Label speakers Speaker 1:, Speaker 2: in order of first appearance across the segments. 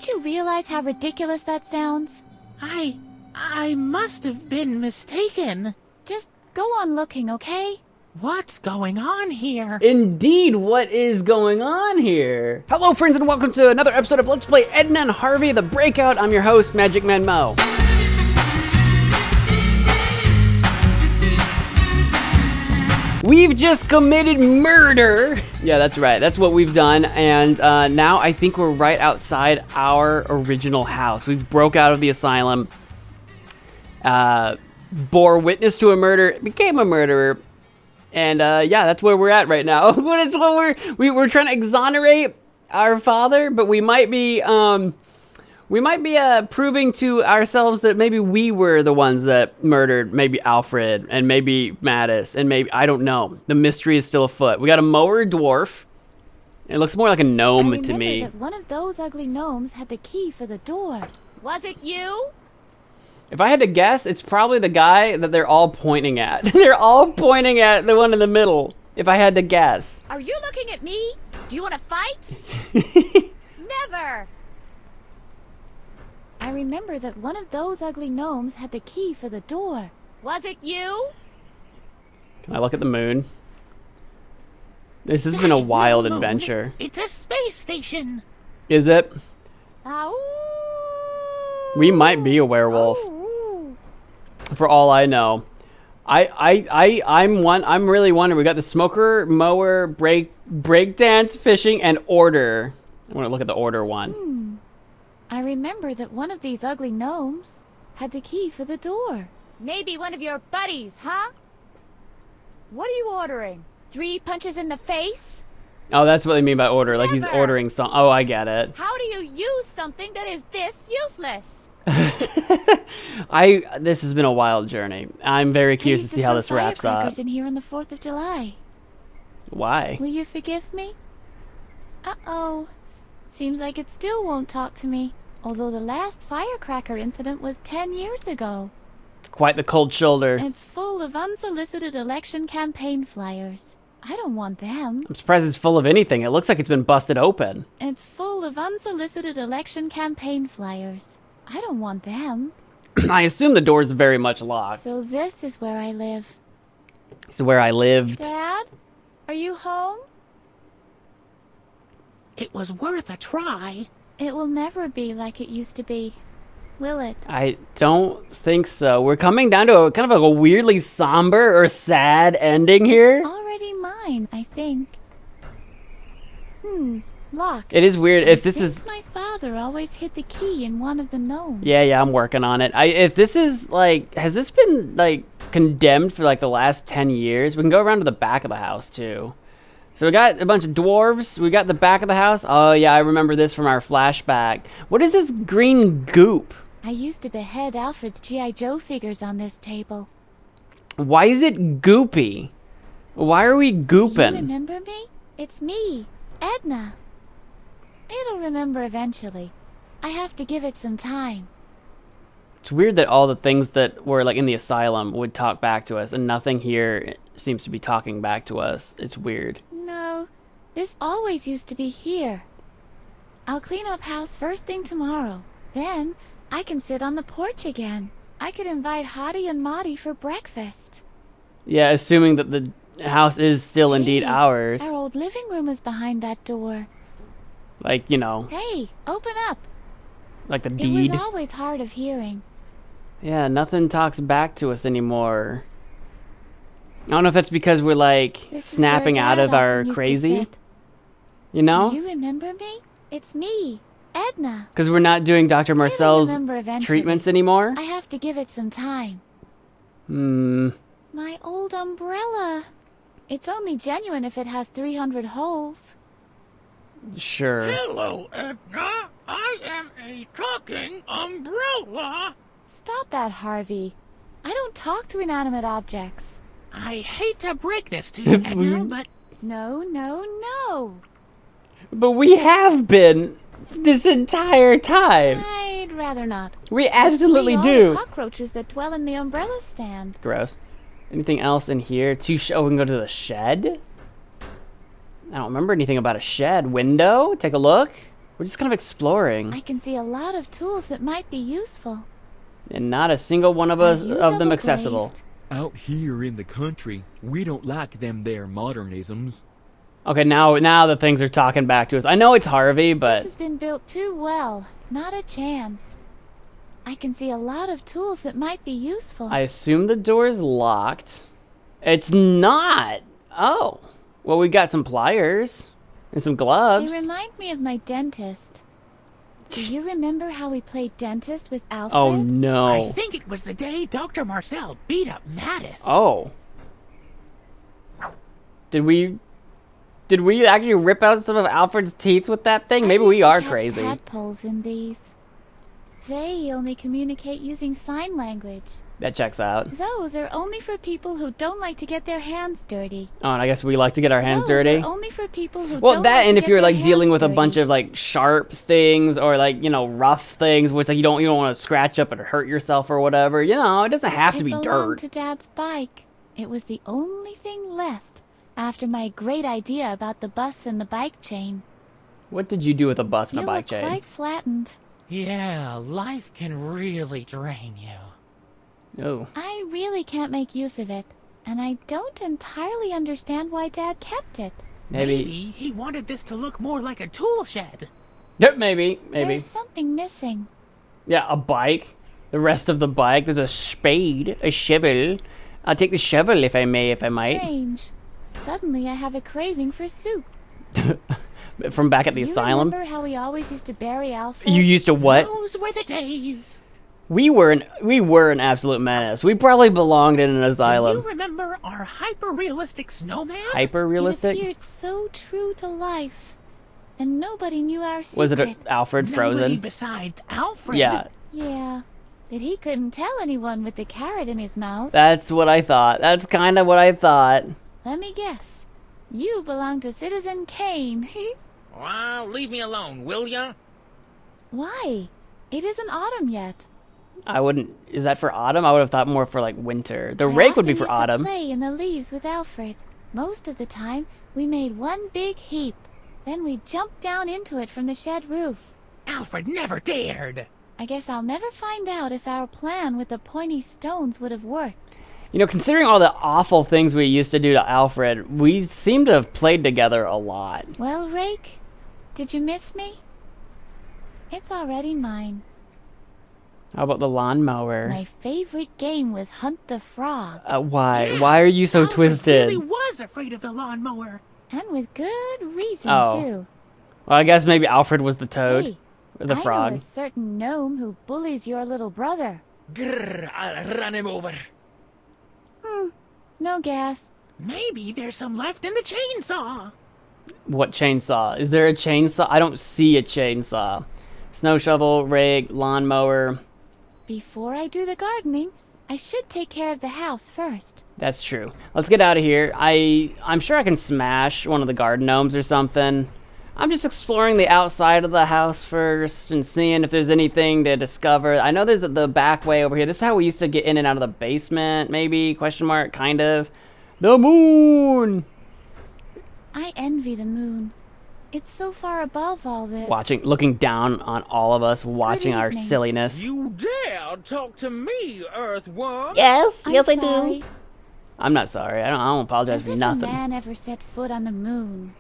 Speaker 1: Don't you realize how ridiculous that sounds?
Speaker 2: I must have been mistaken.
Speaker 1: Just go on looking, okay?
Speaker 2: What's going on here?
Speaker 3: Indeed, what is going on here? Hello friends and welcome to another episode of Let's Play Edna Harvey, the Breakout. I'm your host, MagicManMo. We've just committed murder. Yeah, that's right. That's what we've done. And now I think we're right outside our original house. We've broke out of the asylum, bore witness to a murder, became a murderer. And yeah, that's where we're at right now. That's what we're trying to exonerate our father, but we might be proving to ourselves that maybe we were the ones that murdered maybe Alfred and maybe Mattis and maybe, I don't know. The mystery is still afoot. We got a mower dwarf. It looks more like a gnome to me.
Speaker 1: That one of those ugly gnomes had the key for the door. Was it you?
Speaker 3: If I had to guess, it's probably the guy that they're all pointing at. They're all pointing at the one in the middle, if I had to guess.
Speaker 1: Are you looking at me? Do you want to fight? Never! I remember that one of those ugly gnomes had the key for the door. Was it you?
Speaker 3: Can I look at the moon? This has been a wild adventure.
Speaker 2: It's a space station.
Speaker 3: Is it? We might be a werewolf. For all I know. I'm really wondering. We got the smoker, mower, breakdance, fishing, and order. I want to look at the order one.
Speaker 1: I remember that one of these ugly gnomes had the key for the door. Maybe one of your buddies, huh? What are you ordering? 3 punches in the face?
Speaker 3: Oh, that's what they mean by order. Like he's ordering some. Oh, I get it.
Speaker 1: How do you use something that is this useless?
Speaker 3: This has been a wild journey. I'm very curious to see how this wraps up.
Speaker 1: Firecrackers in here on the 4th of July.
Speaker 3: Why?
Speaker 1: Will you forgive me? Uh-oh. Seems like it still won't talk to me. Although the last firecracker incident was 10 years ago.
Speaker 3: It's quite the cold shoulder.
Speaker 1: It's full of unsolicited election campaign flyers. I don't want them.
Speaker 3: I'm surprised it's full of anything. It looks like it's been busted open.
Speaker 1: It's full of unsolicited election campaign flyers. I don't want them.
Speaker 3: I assume the door's very much locked.
Speaker 1: So this is where I live.
Speaker 3: This is where I lived.
Speaker 1: Dad? Are you home?
Speaker 2: It was worth a try.
Speaker 1: It will never be like it used to be, will it?
Speaker 3: I don't think so. We're coming down to a kind of a weirdly somber or sad ending here.
Speaker 1: It's already mine, I think. Locked.
Speaker 3: It is weird. If this is...
Speaker 1: My father always hid the key in one of the gnomes.
Speaker 3: Yeah, I'm working on it. If this is, like... Has this been, like, condemned for, like, the last 10 years? We can go around to the back of the house, too. So we got a bunch of dwarves. We got the back of the house. Oh, yeah, I remember this from our flashback. What is this green goop?
Speaker 1: I used to behead Alfred's G.I. Joe figures on this table.
Speaker 3: Why is it goopy? Why are we gooping?
Speaker 1: Do you remember me? It's me, Edna. It'll remember eventually. I have to give it some time.
Speaker 3: It's weird that all the things that were like in the asylum would talk back to us and nothing here seems to be talking back to us. It's weird.
Speaker 1: No, this always used to be here. I'll clean up house first thing tomorrow. Then I can sit on the porch again. I could invite Hottie and Maudie for breakfast.
Speaker 3: Yeah, assuming that the house is still indeed ours.
Speaker 1: Our old living room is behind that door.
Speaker 3: Like, you know.
Speaker 1: Hey, open up.
Speaker 3: Like the deed.
Speaker 1: It was always hard of hearing.
Speaker 3: Yeah, nothing talks back to us anymore. I don't know if that's because we're like snapping out of our crazy. You know?
Speaker 1: Do you remember me? It's me, Edna.
Speaker 3: Because we're not doing Dr. Marcel's treatments anymore?
Speaker 1: I have to give it some time. My old umbrella. It's only genuine if it has 300 holes.
Speaker 3: Sure.
Speaker 2: Hello, Edna. I am a talking umbrella.
Speaker 1: Stop that, Harvey. I don't talk to inanimate objects.
Speaker 2: I hate to break this to you, Edna, but...
Speaker 1: No.
Speaker 3: But we have been this entire time.
Speaker 1: I'd rather not.
Speaker 3: We absolutely
Speaker 1: all
Speaker 3: do.
Speaker 1: The cockroaches that dwell in the umbrella stand.
Speaker 3: Gross. Anything else in here? Oh, we can go to the shed? I don't remember anything about a shed. Window? Take a look. We're just kind of exploring.
Speaker 1: I can see a lot of tools that might be useful.
Speaker 3: And not a single one of us
Speaker 1: Are you
Speaker 3: of them
Speaker 1: double-glazed?
Speaker 3: accessible.
Speaker 4: Out here in the country, we don't like them there modernisms.
Speaker 3: Okay, now the things are talking back to us. I know it's Harvey,
Speaker 1: This
Speaker 3: but
Speaker 1: has been built too well. Not a chance. I can see a lot of tools that might be useful.
Speaker 3: I assume the door is locked. It's not. Oh. Well, we got some pliers and some
Speaker 1: They
Speaker 3: gloves.
Speaker 1: remind me of my dentist. Do you remember how we played dentist with Alfred?
Speaker 3: Oh
Speaker 2: I
Speaker 3: no.
Speaker 2: think it was the day Dr. Marcel beat up Mattis.
Speaker 3: Oh. Did we actually rip out some of Alfred's teeth with that thing? Maybe
Speaker 1: I
Speaker 3: we
Speaker 1: used to
Speaker 3: are
Speaker 1: catch
Speaker 3: crazy.
Speaker 1: tadpoles in these. They only communicate using sign language.
Speaker 3: That checks out.
Speaker 1: Those are only for people who don't like to get their hands dirty.
Speaker 3: Oh, and I guess we like to get our hands
Speaker 1: Those
Speaker 3: dirty.
Speaker 1: are only for people who
Speaker 3: Well,
Speaker 1: don't
Speaker 3: that
Speaker 1: like
Speaker 3: and
Speaker 1: to
Speaker 3: if
Speaker 1: get
Speaker 3: you're
Speaker 1: their
Speaker 3: like dealing
Speaker 1: hands
Speaker 3: with a
Speaker 1: dirty.
Speaker 3: bunch of like sharp things or like, you know, rough things where it's like you don't want to scratch up and hurt yourself or whatever. You know, it doesn't have to
Speaker 1: It
Speaker 3: be
Speaker 1: belonged
Speaker 3: dirt.
Speaker 1: to Dad's bike. It was the only thing left after my great idea about the bus and the bike chain.
Speaker 3: What did you do with a bus and
Speaker 1: You
Speaker 3: a bike
Speaker 1: look
Speaker 3: chain?
Speaker 1: quite flattened.
Speaker 2: Yeah, life can really drain you.
Speaker 3: Oh.
Speaker 1: I really can't make use of it, and I don't entirely understand why Dad kept it.
Speaker 3: Maybe.
Speaker 2: He wanted this to look more like a tool shed.
Speaker 3: Yep, maybe.
Speaker 1: There's something missing.
Speaker 3: Yeah, a bike. The rest of the bike. There's a spade, a shovel. I'll take the shovel if I may, if I might.
Speaker 1: Strange. Suddenly I have a craving for soup.
Speaker 3: From back at the
Speaker 1: You
Speaker 3: asylum.
Speaker 1: remember how we always used to bury Alfred?
Speaker 3: You used to what?
Speaker 2: Those were the days.
Speaker 3: We were an absolute menace. We probably belonged in an
Speaker 2: Do you
Speaker 3: asylum.
Speaker 2: remember our hyper-realistic snowman?
Speaker 3: Hyper
Speaker 1: It
Speaker 3: realistic?
Speaker 1: appeared so true to life, and nobody knew our secret.
Speaker 3: Was it Alfred
Speaker 2: Nobody
Speaker 3: frozen?
Speaker 2: besides Alfred.
Speaker 3: Yeah,
Speaker 1: Yeah, but he couldn't tell anyone with the carrot in his mouth.
Speaker 3: that's what I thought. That's kind of what I thought.
Speaker 1: Let me guess. You belong to Citizen Kane.
Speaker 2: Well, leave me alone, will ya?
Speaker 1: Why? It isn't autumn yet.
Speaker 3: I wouldn't. Is that for autumn? I would have thought more for like winter. The
Speaker 1: I
Speaker 3: rake would be
Speaker 1: often
Speaker 3: for
Speaker 1: used to
Speaker 3: autumn.
Speaker 1: play in the leaves with Alfred. Most of the time, we made one big heap. Then we jumped down into it from the shed roof.
Speaker 2: Alfred never dared.
Speaker 1: I guess I'll never find out if our plan with the pointy stones would have worked.
Speaker 3: You know, considering all the awful things we used to do to Alfred, we seem to have played together a lot.
Speaker 1: Well, Rake, did you miss me? It's already mine.
Speaker 3: How about the lawnmower?
Speaker 1: My favorite game was Hunt the Frog,
Speaker 3: Why?
Speaker 2: Yeah,
Speaker 3: Why are you so
Speaker 2: Alfred
Speaker 3: twisted?
Speaker 2: really was afraid of the lawnmower.
Speaker 1: and with good reason,
Speaker 3: Oh.
Speaker 1: too.
Speaker 3: Well, I guess maybe Alfred was the toad.
Speaker 1: Hey,
Speaker 3: Or the
Speaker 1: I
Speaker 3: frog.
Speaker 1: know a certain gnome who bullies your little brother.
Speaker 2: Grrr, I'll run him over.
Speaker 1: No gas.
Speaker 2: Maybe there's some left in the chainsaw.
Speaker 3: What chainsaw? Is there a chainsaw? I don't see a chainsaw. Snow shovel, rake, lawnmower.
Speaker 1: Before I do the gardening, I should take care of the house first.
Speaker 3: That's true. Let's get out of here. I'm sure I can smash one of the garden gnomes or something. I'm just exploring the outside of the house first and seeing if there's anything to discover. I know there's the back way over here. This is how we used to get in and out of the basement, maybe? Question mark, kind of. The moon!
Speaker 1: I envy the moon. It's so far above all this.
Speaker 3: Looking down on all of us, watching our
Speaker 1: evening.
Speaker 3: silliness.
Speaker 4: You dare talk to me, Earthworm?
Speaker 3: Yes,
Speaker 1: I'm sorry.
Speaker 3: I'm not sorry. I don't apologize
Speaker 1: As
Speaker 3: for
Speaker 1: if
Speaker 3: nothing.
Speaker 1: a man ever set foot on the moon.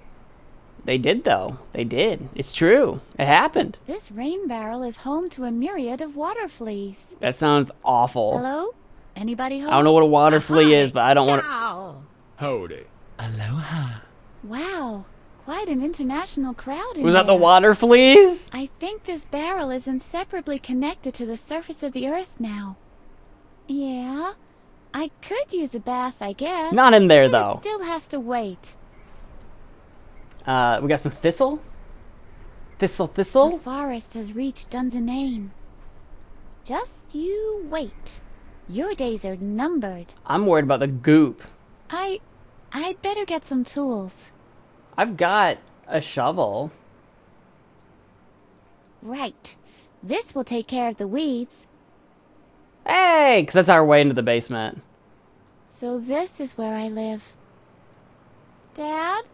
Speaker 3: They did, though. They did. It's true. It happened.
Speaker 1: This rain barrel is home to a myriad of water fleas.
Speaker 3: That sounds awful.
Speaker 1: Hello? Anybody home?
Speaker 3: I don't know what a water flea is, but I don't want to.
Speaker 2: Ciao.
Speaker 4: Howdy.
Speaker 2: Aloha.
Speaker 1: Wow, quite an international crowd in
Speaker 3: Was that the
Speaker 1: there.
Speaker 3: water fleas?
Speaker 1: I think this barrel is inseparably connected to the surface of the earth now. Yeah, I could use a bath, I guess.
Speaker 3: Not in there,
Speaker 1: but
Speaker 3: though.
Speaker 1: It still has to wait.
Speaker 3: We got some thistle. Thistle.
Speaker 1: The forest has reached Dunsinane. Just you wait. Your days are numbered.
Speaker 3: I'm worried about the goop.
Speaker 1: I'd better get some tools.
Speaker 3: I've got a shovel.
Speaker 1: Right. This will take care of the weeds.
Speaker 3: Hey, because that's our way into the basement.
Speaker 1: So this is where I live. Dad?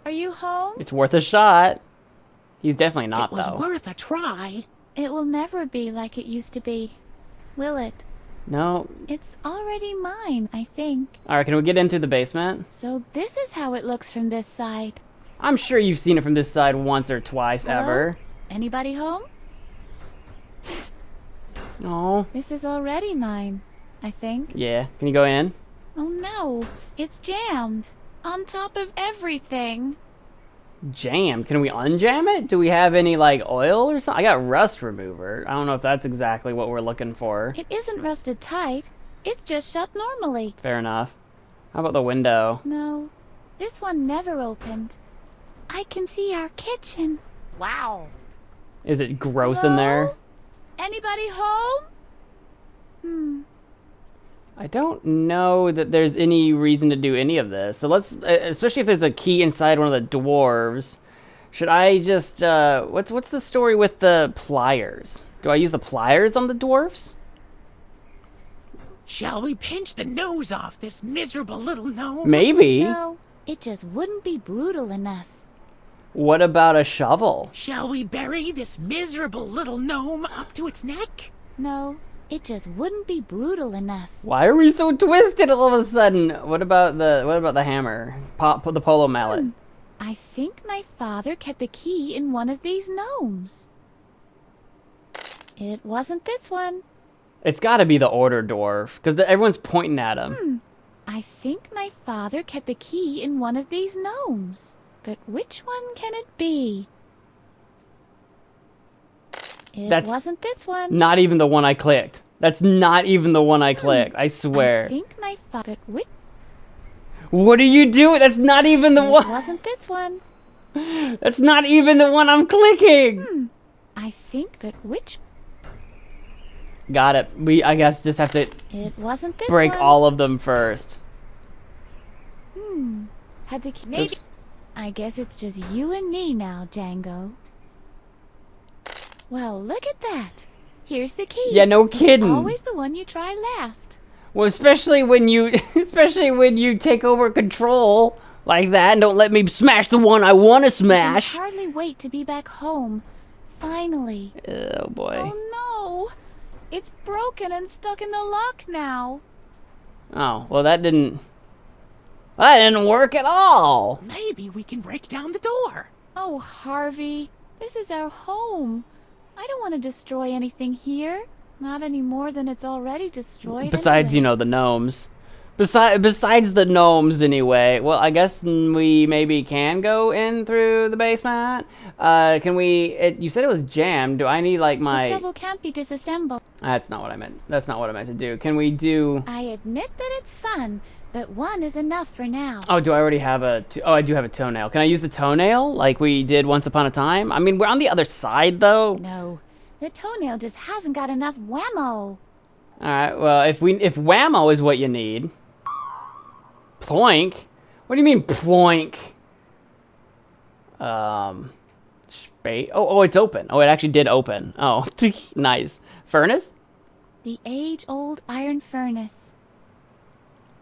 Speaker 1: Are you home?
Speaker 3: It's worth a shot. He's definitely not,
Speaker 2: It was
Speaker 3: though.
Speaker 2: worth a try.
Speaker 1: It will never be like it used to be, will it?
Speaker 3: No.
Speaker 1: It's already mine, I think.
Speaker 3: Alright, can we get in through the basement?
Speaker 1: So this is how it looks from this side.
Speaker 3: I'm sure you've seen it from this side once or twice
Speaker 1: Hello?
Speaker 3: ever.
Speaker 1: Anybody home?
Speaker 3: Oh.
Speaker 1: This is already mine, I think.
Speaker 3: Yeah. Can you go in?
Speaker 1: Oh no, it's jammed. On top of everything.
Speaker 3: Jammed. Can we unjam it? Do we have any, like, oil or something? I got rust remover. I don't know if that's exactly what we're looking for.
Speaker 1: It isn't rusted tight. It's just shut normally.
Speaker 3: Fair enough. How about the window?
Speaker 1: No, this one never opened. I can see our kitchen.
Speaker 2: Wow.
Speaker 3: Is it gross in there?
Speaker 1: Hello? Anybody home?
Speaker 3: I don't know that there's any reason to do any of this. So let's, especially if there's a key inside one of the dwarves. Should I just, what's the story with the pliers? Do I use the pliers on the dwarves?
Speaker 2: Shall we pinch the nose off this miserable little gnome?
Speaker 3: Maybe.
Speaker 1: No, it just wouldn't be brutal enough.
Speaker 3: What about a shovel?
Speaker 2: Shall we bury this miserable little gnome up to its neck?
Speaker 1: No, it just wouldn't be brutal enough.
Speaker 3: Why are we so twisted all of a sudden? What about the hammer? The polo mallet.
Speaker 1: I think my father kept the key in one of these gnomes. It wasn't this one.
Speaker 3: It's got to be the order dwarf because everyone's pointing at him.
Speaker 1: I think my father kept the key in one of these gnomes. But which one can it be? It
Speaker 3: That's
Speaker 1: wasn't this one.
Speaker 3: Not even the one I clicked. That's not even the one I clicked. I
Speaker 1: I
Speaker 3: swear.
Speaker 1: think my father. Which?
Speaker 3: What are you doing? That's not even the
Speaker 1: It
Speaker 3: one.
Speaker 1: wasn't this one.
Speaker 3: That's not even the one I'm clicking.
Speaker 1: I think that which?
Speaker 3: Got it. I guess just have to
Speaker 1: It wasn't this
Speaker 3: break
Speaker 1: one.
Speaker 3: all of them first.
Speaker 1: Had the key. Maybe.
Speaker 3: Oops.
Speaker 1: I guess it's just you and me now, Django. Well, look at that. Here's the key.
Speaker 3: Yeah, no kidding.
Speaker 1: Always the one you try last.
Speaker 3: Well, especially when you take over control like that and don't let me smash the one I want to
Speaker 1: I
Speaker 3: smash.
Speaker 1: can hardly wait to be back home. Finally.
Speaker 3: Oh boy.
Speaker 1: Oh no! It's broken and stuck in the lock now.
Speaker 3: Oh, well that didn't work at all.
Speaker 2: Maybe we can break down the door.
Speaker 1: Oh, Harvey, this is our home. I don't want to destroy anything here. Not any more than it's already destroyed.
Speaker 3: Besides,
Speaker 1: anyway.
Speaker 3: the gnomes. Besides the gnomes, anyway. Well, I guess we maybe can go in through the basement. Can we? You said it was jammed. Do I need like
Speaker 1: The
Speaker 3: my?
Speaker 1: shovel can't be disassembled.
Speaker 3: That's not what I meant. That's not what I meant to do. Can we do?
Speaker 1: I admit that it's fun, but one is enough for now.
Speaker 3: Oh, do I already have a? Oh, I do have a toenail. Can I use the toenail like we did once upon a time? I mean, we're on the other side though.
Speaker 1: No, the toenail just hasn't got enough whammo.
Speaker 3: All right. Well, if whammo is what you need. Ploink? What do you mean ploink? Oh, it's open. Oh, it actually did open. Oh, nice. Furnace?
Speaker 1: The age-old iron furnace.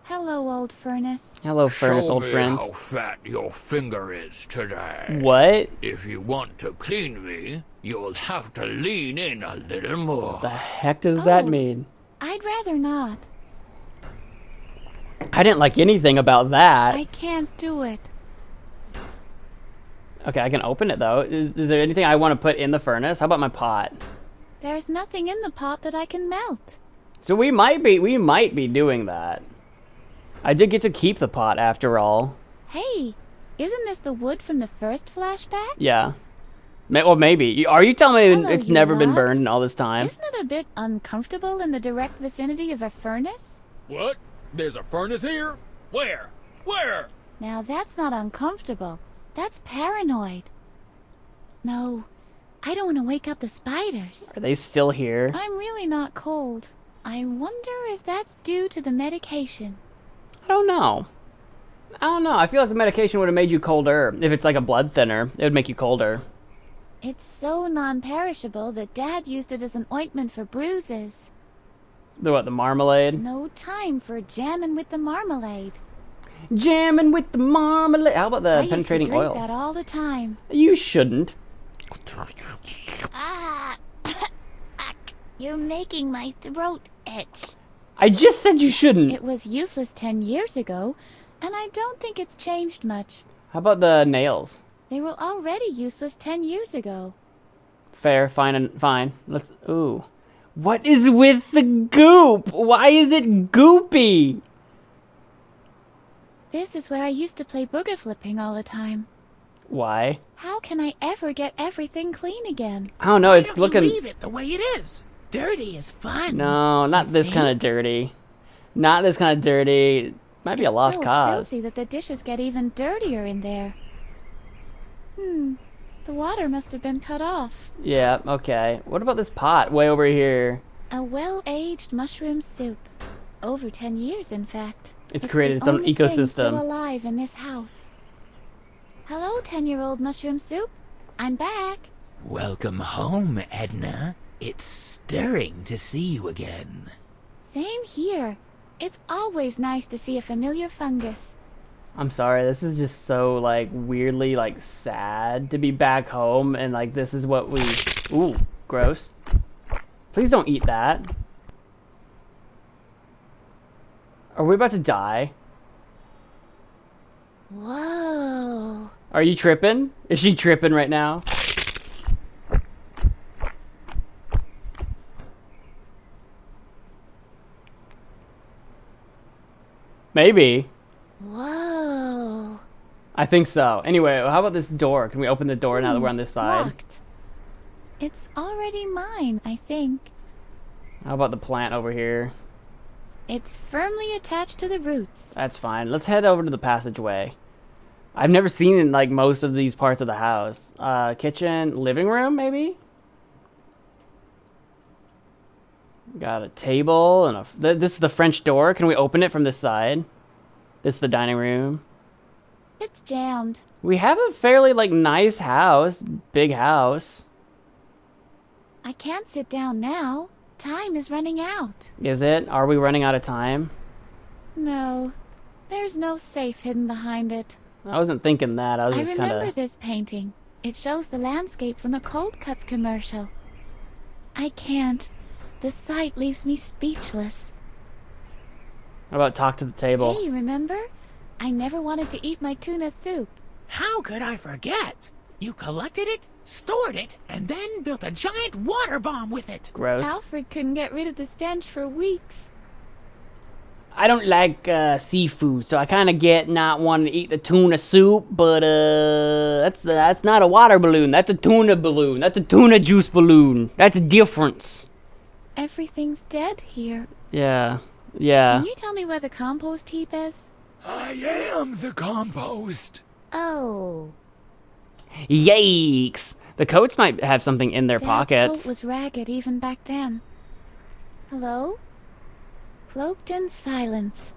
Speaker 1: Hello, old furnace.
Speaker 3: Hello, furnace,
Speaker 5: Show
Speaker 3: old
Speaker 5: me
Speaker 3: friend.
Speaker 5: how fat your finger is today.
Speaker 3: What
Speaker 5: If you want to clean me, you'll have to lean in a little more.
Speaker 3: the heck does that
Speaker 1: Oh.
Speaker 3: mean?
Speaker 1: I'd rather not.
Speaker 3: I didn't like anything about that.
Speaker 1: I can't do it.
Speaker 3: Okay, I can open it though. Is there anything I want to put in the furnace? How about my pot?
Speaker 1: There's nothing in the pot that I can melt.
Speaker 3: So we might be doing that. I did get to keep the pot after all.
Speaker 1: Hey, isn't this the wood from the first flashback?
Speaker 3: Yeah. Well, maybe. Are you telling me
Speaker 1: Hello,
Speaker 3: it's
Speaker 1: you
Speaker 3: never been
Speaker 1: loves.
Speaker 3: burned in all this time?
Speaker 1: Isn't it a bit uncomfortable in the direct vicinity of a furnace?
Speaker 4: What? There's a furnace here? Where? Where?
Speaker 1: Now that's not uncomfortable. That's paranoid. No, I don't want to wake up the spiders.
Speaker 3: Are they still here?
Speaker 1: I'm really not cold. I wonder if that's due to the medication.
Speaker 3: I don't know. I feel like the medication would have made you colder. If it's like a blood thinner, it would make you colder.
Speaker 1: It's so non-perishable that Dad used it as an ointment for bruises.
Speaker 3: The marmalade?
Speaker 1: No time for jamming with the marmalade.
Speaker 3: Jamming with the marmalade. How about the
Speaker 1: I used to
Speaker 3: penetrating
Speaker 1: drink
Speaker 3: oil?
Speaker 1: that all the time.
Speaker 3: You shouldn't.
Speaker 1: Ah, you're making my throat itch.
Speaker 3: I just said you shouldn't.
Speaker 1: It was useless 10 years ago, and I don't think it's changed much.
Speaker 3: How about the nails?
Speaker 1: They were already useless 10 years ago.
Speaker 3: Fair, fine, and fine. Let's. Ooh. What is with the goop? Why is it goopy?
Speaker 1: This is where I used to play booger flipping all the time.
Speaker 3: Why?
Speaker 1: How can I ever get everything clean again?
Speaker 3: I don't know.
Speaker 2: Why
Speaker 3: It's
Speaker 2: don't you
Speaker 3: looking.
Speaker 2: leave it the way it is? Dirty is fun.
Speaker 3: No, not this kind of dirty. Not this kind of dirty. Might be a lost
Speaker 1: so
Speaker 3: cause.
Speaker 1: filthy that the dishes get even dirtier in there. The water must have been cut off.
Speaker 3: Yeah. Okay. What about this pot way over here?
Speaker 1: A well-aged mushroom soup. Over 10 years, in fact.
Speaker 3: It's created its
Speaker 1: the
Speaker 3: own
Speaker 1: only thing still
Speaker 3: ecosystem.
Speaker 1: alive in this house. Hello, 10-year-old mushroom soup. I'm back.
Speaker 5: Welcome home, Edna. It's stirring to see you again.
Speaker 1: Same here. It's always nice to see a familiar fungus.
Speaker 3: I'm sorry. This is just so like weirdly like sad to be back home and like this is what we. Ooh, gross. Please don't eat that. Are we about to die?
Speaker 1: Whoa.
Speaker 3: Are you tripping? Is she tripping right now? Maybe.
Speaker 1: Whoa.
Speaker 3: I think so. Anyway, how about this door? Can we open the door now that we're on this side?
Speaker 1: Locked. It's already mine, I think.
Speaker 3: How about the plant over here?
Speaker 1: It's firmly attached to the roots.
Speaker 3: That's fine. Let's head over to the passageway. I've never seen like most of these parts of the house. Kitchen, living room, maybe? Got a table and this is the French door. Can we open it from this side? This is the dining room.
Speaker 1: It's jammed.
Speaker 3: We have a fairly like nice house, big house.
Speaker 1: I can't sit down now. Time is running out.
Speaker 3: Is it? Are we running out of time?
Speaker 1: No. There's no safe hidden behind it.
Speaker 3: I wasn't thinking that. I was
Speaker 1: I
Speaker 3: just
Speaker 1: remember
Speaker 3: kind of.
Speaker 1: this painting. It shows the landscape from a Cold Cuts commercial. I can't. The sight leaves me speechless.
Speaker 3: How about talk to the table?
Speaker 1: Hey, remember? I never wanted to eat my tuna soup.
Speaker 2: How could I forget? You collected it, stored it, and then built a giant water bomb with it.
Speaker 3: Gross.
Speaker 1: Alfred couldn't get rid of the stench for weeks.
Speaker 3: I don't like seafood, so I kind of get not wanting to eat the tuna soup, but that's not a water balloon. That's a tuna balloon. That's a tuna juice balloon. That's a difference.
Speaker 1: Everything's dead here.
Speaker 3: Yeah. Yeah.
Speaker 1: Can you tell me where the compost heap is?
Speaker 5: I am the compost.
Speaker 1: Oh.
Speaker 3: Yikes. The coats might have something in their
Speaker 1: Dad's
Speaker 3: pockets.
Speaker 1: coat was ragged even back then. Hello? Cloaked in silence.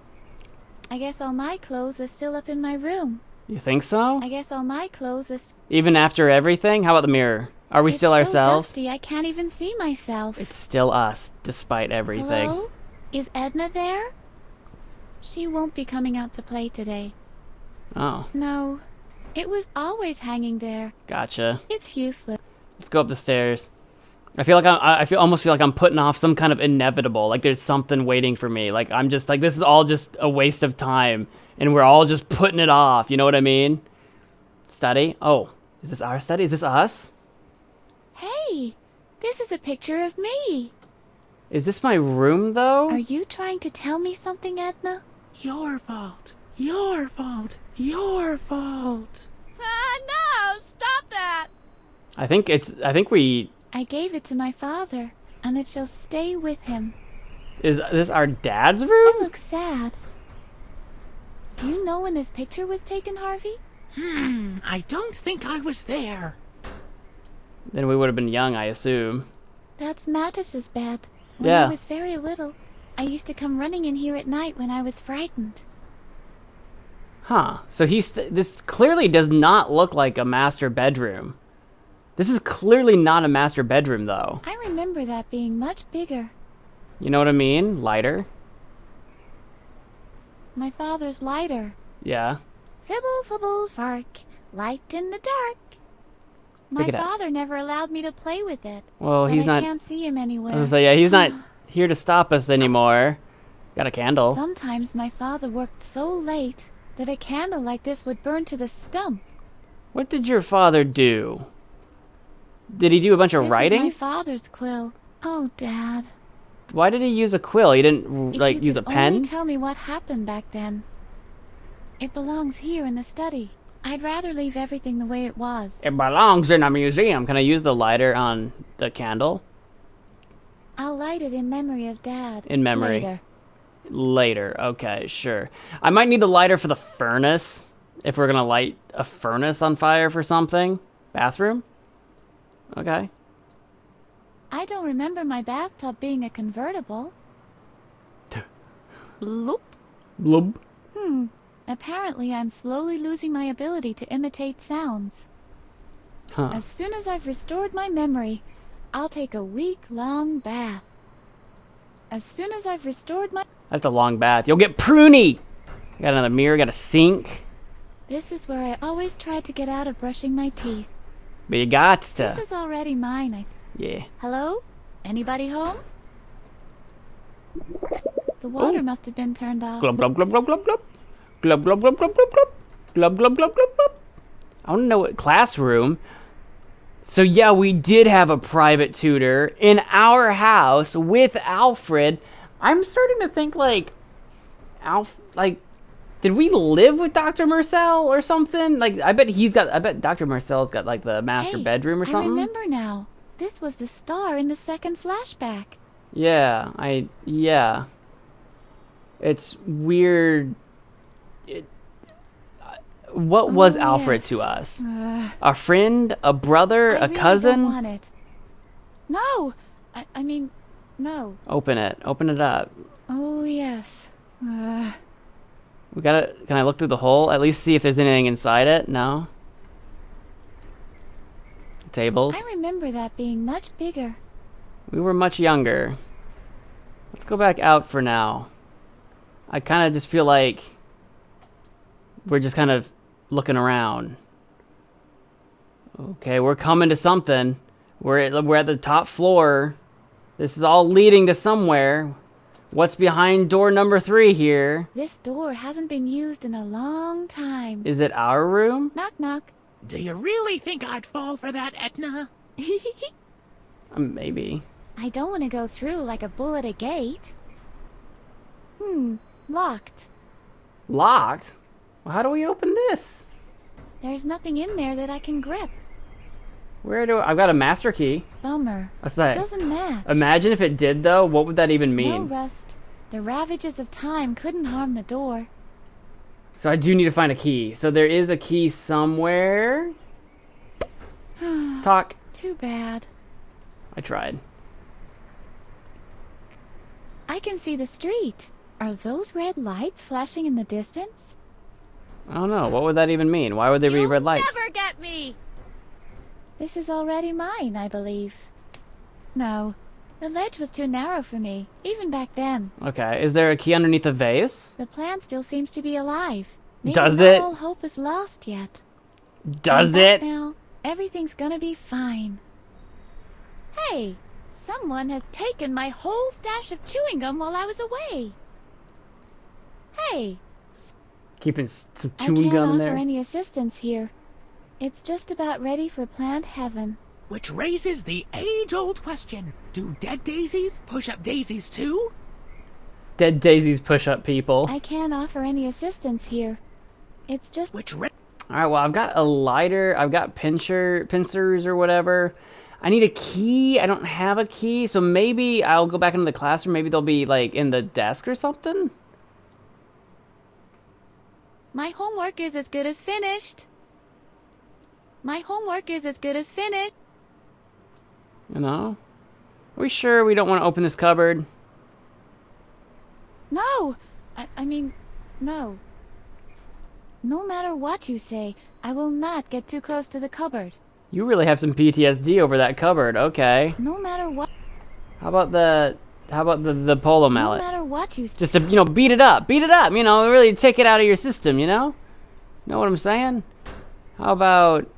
Speaker 1: I guess all my clothes are still up in my room.
Speaker 3: You think so?
Speaker 1: I guess all my clothes are...
Speaker 3: Even after everything? How about the mirror? Are we still
Speaker 1: It's so
Speaker 3: ourselves?
Speaker 1: dusty I can't even see myself.
Speaker 3: It's still us, despite everything.
Speaker 1: Hello? Is Edna there? She won't be coming out to play today.
Speaker 3: Oh,
Speaker 1: No. It was always hanging there.
Speaker 3: gotcha.
Speaker 1: It's useless.
Speaker 3: Let's go up the stairs. I feel like almost feel like I'm putting off some kind of inevitable. Like there's something waiting for me. Like I'm just like this is all just a waste of time, and we're all just putting it off. You know what I mean? Study. Oh, is this our study? Is this us?
Speaker 1: Hey, this is a picture of me.
Speaker 3: Is this my room though?
Speaker 1: Are you trying to tell me something, Edna?
Speaker 2: Your fault. Your fault. Your fault.
Speaker 1: Ah, no! Stop that!
Speaker 3: I think we.
Speaker 1: I gave it to my father, and it shall stay with him.
Speaker 3: Is this our dad's
Speaker 1: I
Speaker 3: room?
Speaker 1: look sad. Do you know when this picture was taken, Harvey?
Speaker 2: I don't think I was there.
Speaker 3: Then we would have been young, I assume.
Speaker 1: That's Mattis's bed. When
Speaker 3: Yeah.
Speaker 1: I was very little, I used to come running in here at night when I was frightened.
Speaker 3: Huh. So this clearly does not look like a master bedroom. This is clearly not a master bedroom, though.
Speaker 1: I remember that being much bigger.
Speaker 3: You know what I mean? Lighter.
Speaker 1: My father's lighter.
Speaker 3: Yeah.
Speaker 1: Fibble, fibble, fark. Light in the dark. My
Speaker 3: Pick it up.
Speaker 1: father never allowed me to play with it.
Speaker 3: Well,
Speaker 1: but
Speaker 3: he's
Speaker 1: I
Speaker 3: not.
Speaker 1: can't see him
Speaker 3: I
Speaker 1: anywhere.
Speaker 3: was gonna say, yeah, he's not here to stop us anymore. Got a candle.
Speaker 1: Sometimes my father worked so late that a candle like this would burn to the stump.
Speaker 3: What did your father do? Did he do a bunch of
Speaker 1: This
Speaker 3: writing?
Speaker 1: is my father's quill. Oh, Dad.
Speaker 3: Why did he use a quill? He didn't
Speaker 1: If
Speaker 3: like
Speaker 1: you
Speaker 3: use a
Speaker 1: could
Speaker 3: pen?
Speaker 1: only tell me what happened back then. It belongs here in the study. I'd rather leave everything the way it was.
Speaker 3: It belongs in a museum. Can I use the lighter on the candle?
Speaker 1: I'll light it in memory of Dad.
Speaker 3: In memory.
Speaker 1: Later.
Speaker 3: Later. Okay, sure. I might need the lighter for the furnace. If we're gonna light a furnace on fire for something. Bathroom? Okay.
Speaker 1: I don't remember my bathtub being a convertible. Bloop.
Speaker 3: Blub.
Speaker 1: Apparently, I'm slowly losing my ability to imitate sounds.
Speaker 3: Huh.
Speaker 1: As soon as I've restored my memory, I'll take a week-long bath. As soon as I've restored my...
Speaker 3: That's a long bath. You'll get pruny! Got another mirror, got a sink.
Speaker 1: This is where I always try to get out of brushing my teeth.
Speaker 3: But you got
Speaker 1: This
Speaker 3: to.
Speaker 1: is already mine,
Speaker 3: Yeah.
Speaker 1: Hello? Anybody home? The water
Speaker 3: Oh.
Speaker 1: must have been turned off.
Speaker 3: Glub, glub, glub, glub, glub, glub. Glub, glub, glub, glub, glub, glub. Glub, glub, glub, glub, glub. I want to know what classroom. So yeah, we did have a private tutor in our house with Alfred. I'm starting to think like, did we live with Dr. Marcel or something? Like, I bet Dr. Marcel's got like the master
Speaker 1: Hey,
Speaker 3: bedroom or
Speaker 1: I
Speaker 3: something.
Speaker 1: remember now. This was the star in the second flashback.
Speaker 3: Yeah. It's weird. What was
Speaker 1: Oh,
Speaker 3: Alfred
Speaker 1: yes.
Speaker 3: to us? A friend? A brother?
Speaker 1: I
Speaker 3: A
Speaker 1: really
Speaker 3: cousin?
Speaker 1: don't want it. No! I mean, no.
Speaker 3: Open it. Open it up.
Speaker 1: Oh, yes.
Speaker 3: We gotta. Can I look through the hole? At least see if there's anything inside it? No? Tables?
Speaker 1: I remember that being much bigger.
Speaker 3: We were much younger. Let's go back out for now. I kind of just feel like we're just kind of looking around. Okay, we're coming to something. We're at the top floor. This is all leading to somewhere. What's behind door number 3 here?
Speaker 1: This door hasn't been used in a long time.
Speaker 3: Is it our room?
Speaker 1: Knock, knock.
Speaker 2: Do you really think I'd fall for that, Edna?
Speaker 3: Maybe.
Speaker 1: I don't want to go through like a bull at a gate. Locked.
Speaker 3: Locked? Well, how do we open this?
Speaker 1: There's nothing in there that I can grip.
Speaker 3: I've got a master key.
Speaker 1: Bummer.
Speaker 3: What's that?
Speaker 1: Doesn't match.
Speaker 3: Imagine if it did though. What would that even
Speaker 1: No,
Speaker 3: mean?
Speaker 1: Rust. The ravages of time couldn't harm the door.
Speaker 3: So I do need to find a key. So there is a key somewhere. Talk.
Speaker 1: Too bad.
Speaker 3: I tried.
Speaker 1: I can see the street. Are those red lights flashing in the distance?
Speaker 3: I don't know. What would that even mean? Why would there be red lights?
Speaker 1: Never get me! This is already mine, I believe. No, the ledge was too narrow for me, even back then.
Speaker 3: Okay. Is there a key underneath the vase?
Speaker 1: The plant still seems to be alive. Maybe
Speaker 3: Does
Speaker 1: not
Speaker 3: it?
Speaker 1: all hope is lost yet.
Speaker 3: Does
Speaker 1: And that
Speaker 3: it?
Speaker 1: Now, everything's gonna be fine. Hey, someone has taken my whole stash of chewing gum while I was away. Hey,
Speaker 3: Keeping some
Speaker 1: I
Speaker 3: chewing
Speaker 1: can't
Speaker 3: gum
Speaker 1: offer
Speaker 3: there.
Speaker 1: any assistance here. It's just about ready for plant heaven.
Speaker 2: Which raises the age-old question. Do dead daisies push up daisies too?
Speaker 3: Dead daisies push up people.
Speaker 1: I can't offer any assistance here. It's just
Speaker 2: Which
Speaker 3: All right. Well, I've got a lighter. I've got pincers or whatever. I need a key. I don't have a key, so maybe I'll go back into the classroom. Maybe they'll be like in the desk or something.
Speaker 1: my homework is as good as finished. My homework is as good as finished.
Speaker 3: You know? Are we sure we don't want to open this cupboard?
Speaker 1: No! I mean, no. No matter what you say, I will not get too close to the cupboard.
Speaker 3: You really have some PTSD over that cupboard. Okay.
Speaker 1: No matter what.
Speaker 3: How about the polo
Speaker 1: No
Speaker 3: mallet?
Speaker 1: matter what you say.
Speaker 3: Just to, beat it up. Beat it up, really take it out of your system, you know? Know what I'm saying? How about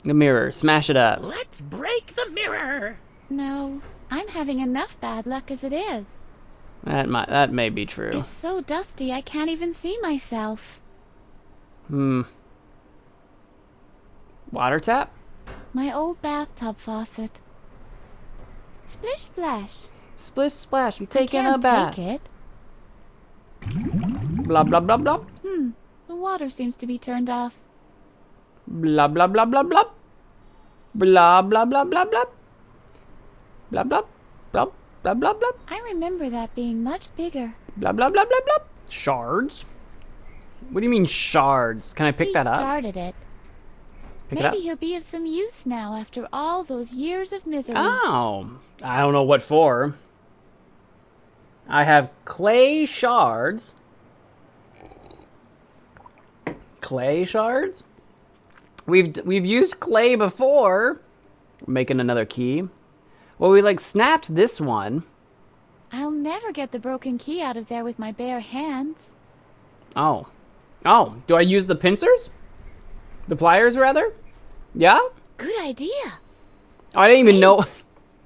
Speaker 3: The mirror. Smash it up.
Speaker 2: Let's break the mirror.
Speaker 1: No, I'm having enough bad luck as it is.
Speaker 3: That may be true.
Speaker 1: It's so dusty I can't even see myself.
Speaker 3: Water tap?
Speaker 1: My old bathtub faucet. Splish splash.
Speaker 3: Splish splash. I'm taking
Speaker 1: I can't
Speaker 3: a bath.
Speaker 1: take it.
Speaker 3: Blah blah blah blah.
Speaker 1: The water seems to be turned off.
Speaker 3: Blah blah blah blah blah. Blah blah blah blah blah. Blah blah blah blah blah blah.
Speaker 1: I remember that being much bigger.
Speaker 3: Blah blah blah blah blah. Shards? What do you mean shards? Can I pick
Speaker 1: He
Speaker 3: that up?
Speaker 1: started it.
Speaker 3: Pick it up?
Speaker 1: Maybe he'll be of some use now after all those years of misery.
Speaker 3: Oh, I don't know what for. I have clay shards. Clay shards? We've used clay before. Making another key. Well, we like snapped this one.
Speaker 1: I'll never get the broken key out of there with my bare hands.
Speaker 3: Oh. Oh, do I use the pincers? The pliers, rather? Yeah?
Speaker 1: Good idea.
Speaker 3: Oh, I didn't even know.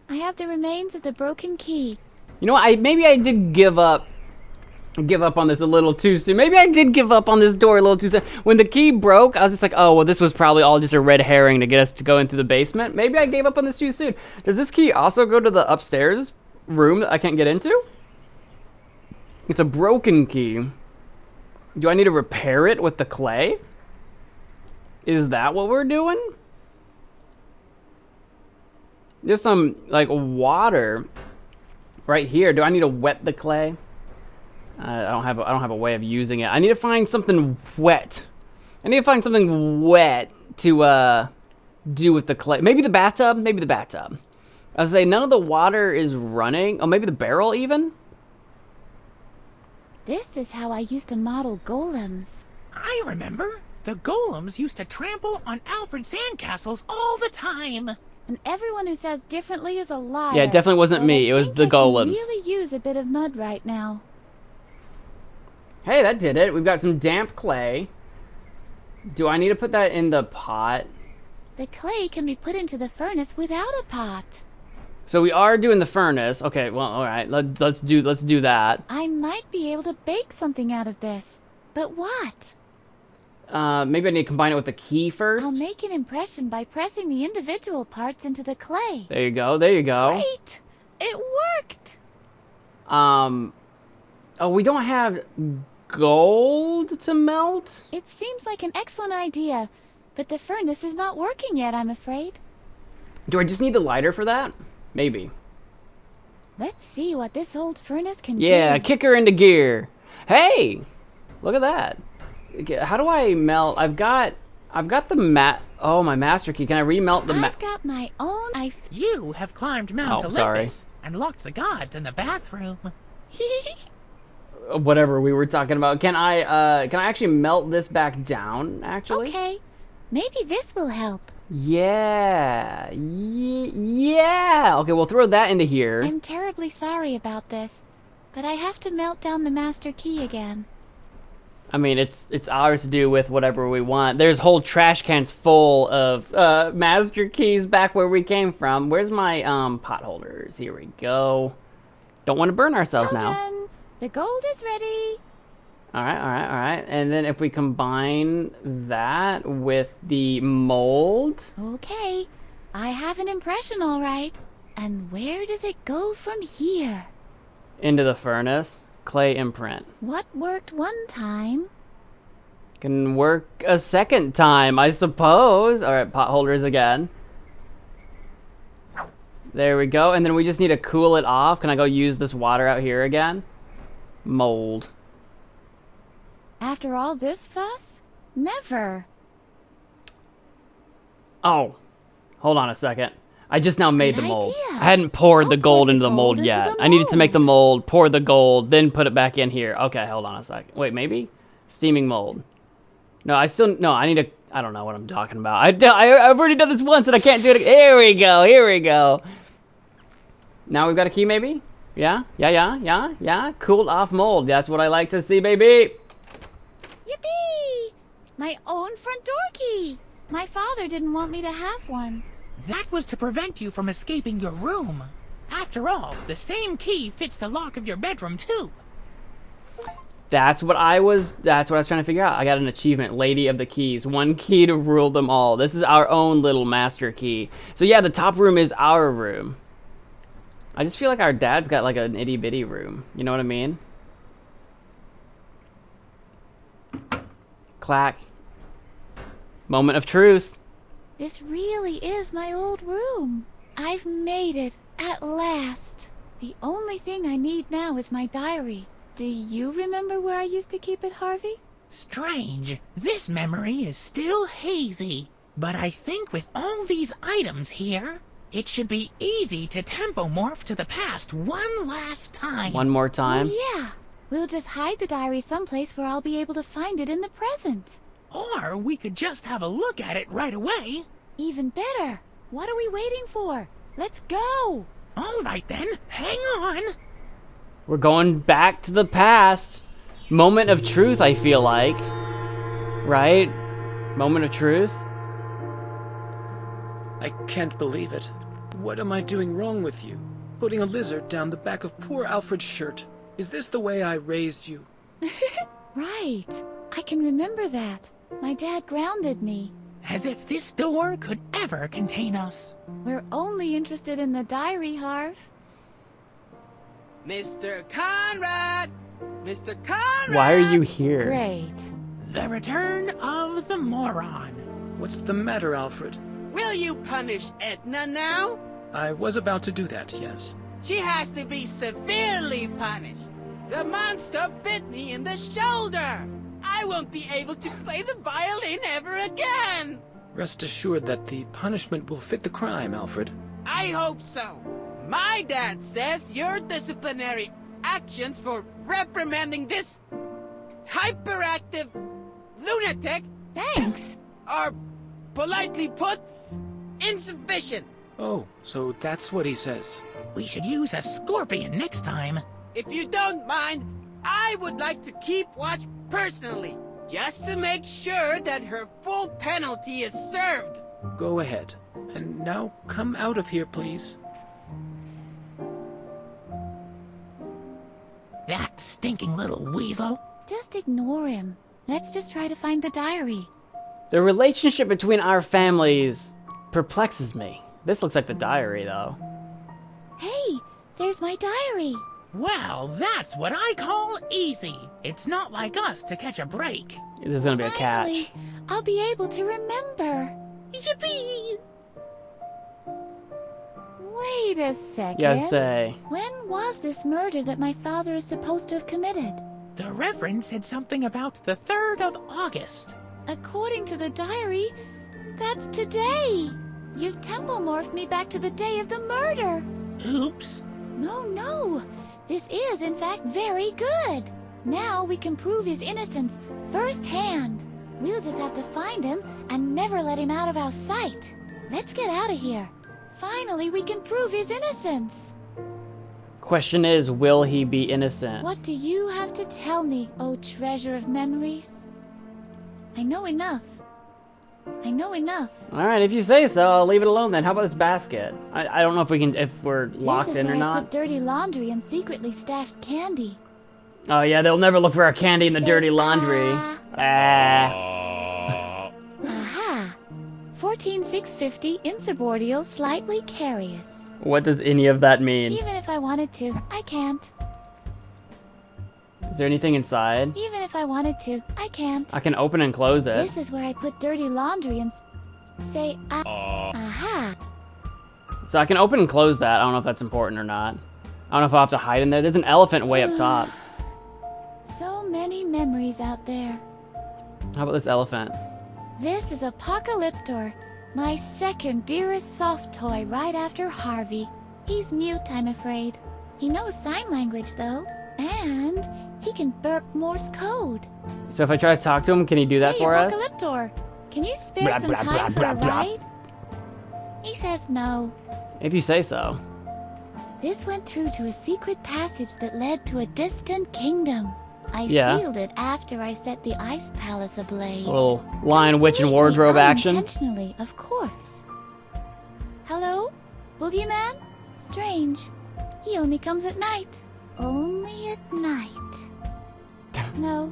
Speaker 1: I have the remains of the broken key.
Speaker 3: You know what? Maybe I did give up on this a little too soon. Maybe I did give up on this door a little too soon. When the key broke, I was just like, oh, well, this was probably all just a red herring to get us to go into the basement. Maybe I gave up on this too soon. Does this key also go to the upstairs room that I can't get into? It's a broken key. Do I need to repair it with the clay? Is that what we're doing? There's some, like, water right here. Do I need to wet the clay? I don't have a way of using it. I need to find something wet. I need to find something wet to do with the clay. Maybe the bathtub. Maybe the bathtub. I was saying none of the water is running. Oh, maybe the barrel even.
Speaker 1: This is how I used to model golems.
Speaker 2: I remember. The golems used to trample on Alfred's sandcastles all the time.
Speaker 1: And everyone who says differently is a liar.
Speaker 3: Yeah, it definitely wasn't
Speaker 1: But
Speaker 3: me.
Speaker 1: I
Speaker 3: It was
Speaker 1: think
Speaker 3: the
Speaker 1: I can
Speaker 3: golems.
Speaker 1: really use a bit of mud right now.
Speaker 3: Hey, that did it. We've got some damp clay. Do I need to put that in the pot?
Speaker 1: The clay can be put into the furnace without a pot.
Speaker 3: So we are doing the furnace. Okay, well, all right. Let's do that.
Speaker 1: I might be able to bake something out of this. But what?
Speaker 3: Maybe I need to combine it with the key first.
Speaker 1: I'll make an impression by pressing the individual parts into the clay.
Speaker 3: There you go. There you go.
Speaker 1: Great! It worked!
Speaker 3: Oh, we don't have gold to melt?
Speaker 1: It seems like an excellent idea, but the furnace is not working yet, I'm afraid.
Speaker 3: Do I just need the lighter for that? Maybe.
Speaker 1: Let's see what this old furnace can do.
Speaker 3: Yeah, kick her into gear. Hey! Look at that. How do I melt? I've got the my master key. Can I remelt the
Speaker 1: I've got my own...
Speaker 2: You have climbed Mount
Speaker 3: Oh,
Speaker 2: Olympus and locked the gods in the bathroom.
Speaker 3: whatever we were talking about. Can I actually melt this back down, actually?
Speaker 1: Okay, maybe this will help.
Speaker 3: Yeah. Yeah. Okay, we'll throw that into here.
Speaker 1: I'm terribly sorry about this, but I have to melt down the master key again.
Speaker 3: I mean, it's ours to do with whatever we want. There's whole trash cans full of master keys back where we came from. Where's my pot holders? Here we go. Don't want to burn ourselves now.
Speaker 1: Children, the gold is ready.
Speaker 3: All right. And then if we combine that with the mold.
Speaker 1: Okay, I have an impression all right. And where does it go from here?
Speaker 3: Into the furnace. Clay imprint.
Speaker 1: What worked one time?
Speaker 3: Can work a second time, I suppose. All right, pot holders again. There we go. And then we just need to cool it off. Can I go use this water out here again? Mold.
Speaker 1: After all this fuss? Never.
Speaker 3: Oh, hold on a second. I just now made
Speaker 1: Good
Speaker 3: the mold.
Speaker 1: idea.
Speaker 3: I hadn't poured
Speaker 1: I'll
Speaker 3: the
Speaker 1: pour
Speaker 3: gold
Speaker 1: the
Speaker 3: into the
Speaker 1: gold
Speaker 3: mold
Speaker 1: into
Speaker 3: yet.
Speaker 1: the
Speaker 3: I needed to make the
Speaker 1: mold.
Speaker 3: mold, pour the gold, then put it back in here. Okay, hold on a second. Wait, maybe? Steaming mold. No, I need to, I don't know what I'm talking about. I've already done this once and I can't do it again. Here we go. Now we've got a key maybe? Yeah. Cooled off mold. That's what I like to see, baby.
Speaker 1: Yippee! My own front door key. My father didn't want me to have one.
Speaker 2: That was to prevent you from escaping your room. After all, the same key fits the lock of your bedroom, too.
Speaker 3: That's what I was trying to figure out. I got an achievement, Lady of the Keys. One key to rule them all. This is our own little master key. So yeah, the top room is our room. I just feel like our dad's got like an itty bitty room. You know what I mean? Clack. Moment of truth.
Speaker 1: This really is my old room. I've made it, at last. The only thing I need now is my diary. Do you remember where I used to keep it, Harvey?
Speaker 2: Strange. This memory is still hazy. But I think with all these items here, it should be easy to tempomorph to the past one last time.
Speaker 3: One more time.
Speaker 1: Oh, yeah. We'll just hide the diary someplace where I'll be able to find it in the present.
Speaker 2: Or we could just have a look at it right away.
Speaker 1: Even better. What are we waiting for? Let's go.
Speaker 2: All right then, hang on.
Speaker 3: We're going back to the past. Moment of truth, I feel like. Right? Moment of truth.
Speaker 6: I can't believe it. What am I doing wrong with you? Putting a lizard down the back of poor Alfred's shirt. Is this the way I raised you?
Speaker 1: Right. I can remember that. My dad grounded me.
Speaker 2: As if this door could ever contain us.
Speaker 1: We're only interested in the diary, Harv.
Speaker 7: Mr. Conrad! Mr. Conrad!
Speaker 3: Why are you here?
Speaker 1: Great.
Speaker 2: The return of the moron.
Speaker 6: What's the matter, Alfred?
Speaker 7: Will you punish Edna now?
Speaker 6: I was about to do that, yes.
Speaker 7: She has to be severely punished. The monster bit me in the shoulder. I won't be able to play the violin ever again.
Speaker 6: Rest assured that the punishment will fit the crime, Alfred.
Speaker 7: I hope so. My dad says your disciplinary actions for reprimanding this hyperactive lunatic
Speaker 1: Thanks.
Speaker 7: are, politely put, insufficient.
Speaker 6: Oh, so that's what he says.
Speaker 2: We should use a scorpion next time.
Speaker 7: If you don't mind, I would like to keep watch personally, just to make sure that her full penalty is served.
Speaker 6: Go ahead. And now come out of here, please.
Speaker 2: That stinking little weasel.
Speaker 1: Just ignore him. Let's just try to find the diary.
Speaker 3: The relationship between our families perplexes me. This looks like the diary, though.
Speaker 1: Hey, there's my diary.
Speaker 2: Well, that's what I call easy. It's not like us to catch a break.
Speaker 3: There's gonna be a
Speaker 1: Finally,
Speaker 3: catch.
Speaker 1: I'll be able to remember. Yippee! Wait a second.
Speaker 3: Yeah, say.
Speaker 1: When was this murder that my father is supposed to have committed?
Speaker 2: The Reverend said something about the 3rd of August.
Speaker 1: According to the diary, that's today. You've tempomorphed me back to the day of the murder.
Speaker 2: Oops.
Speaker 1: No. This is, in fact, very good. Now we can prove his innocence firsthand. We'll just have to find him and never let him out of our sight. Let's get out of here. Finally, we can prove his innocence.
Speaker 3: Question is, will he be innocent?
Speaker 1: What do you have to tell me, oh treasure of memories? I know enough.
Speaker 3: Alright, if you say so, I'll leave it alone then. How about this basket? I don't know if we can, if we're locked
Speaker 1: This is
Speaker 3: in or
Speaker 1: where I
Speaker 3: not.
Speaker 1: put dirty laundry and secretly stashed candy.
Speaker 3: Oh yeah, they'll never look for our candy in the
Speaker 1: Say
Speaker 3: dirty laundry.
Speaker 1: Aha! 14650 insubordinate, slightly carious.
Speaker 3: What does any of that mean?
Speaker 1: Even if I wanted to, I can't.
Speaker 3: Is there anything inside?
Speaker 1: Even if I wanted to, I can't.
Speaker 3: I can open and close it.
Speaker 1: This is where I put dirty laundry and say, aha.
Speaker 3: So I can open and close that. I don't know if that's important or not. I don't know if I'll have to hide in there. There's an elephant way up top.
Speaker 1: So many memories out there.
Speaker 3: How about this elephant?
Speaker 1: This is Apocalyptor, my second dearest soft toy right after Harvey. He's mute, I'm afraid. He knows sign language, though. And he can burp Morse code.
Speaker 3: So if I try to talk to him, can he do that
Speaker 1: Hey,
Speaker 3: for us?
Speaker 1: Apocalyptor, can you spare
Speaker 3: Blah,
Speaker 1: some
Speaker 3: blah,
Speaker 1: time
Speaker 3: blah,
Speaker 1: for a
Speaker 3: blah, blah.
Speaker 1: ride? He says no.
Speaker 3: If you say so.
Speaker 1: This went through to a secret passage that led to a distant kingdom. I
Speaker 3: Yeah.
Speaker 1: sealed it after I set the ice palace ablaze.
Speaker 3: A little Lion, Witch, and Wardrobe action.
Speaker 1: Intentionally, of course. Hello? Boogeyman? Strange. He only comes at night. Only at night. No.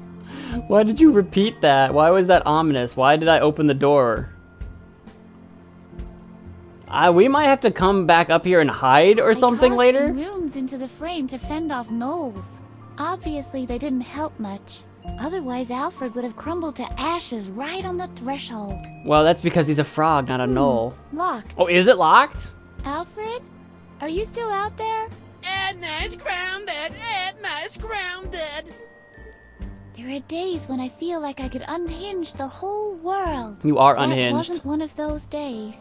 Speaker 3: Why did you repeat that? Why was that ominous? Why did I open the door? We might have to come back up here and hide or something
Speaker 1: I carved
Speaker 3: later.
Speaker 1: some runes into the frame to fend off gnolls. Obviously, they didn't help much. Otherwise, Alfred would have crumbled to ashes right on the threshold.
Speaker 3: Well, that's because he's a frog, not a gnoll.
Speaker 1: Locked.
Speaker 3: Oh, is it locked?
Speaker 1: Alfred? Are you still out there?
Speaker 7: Edna's grounded! Edna's grounded!
Speaker 1: There are days when I feel like I could unhinge the whole world.
Speaker 3: You are
Speaker 1: That
Speaker 3: unhinged.
Speaker 1: wasn't one of those days.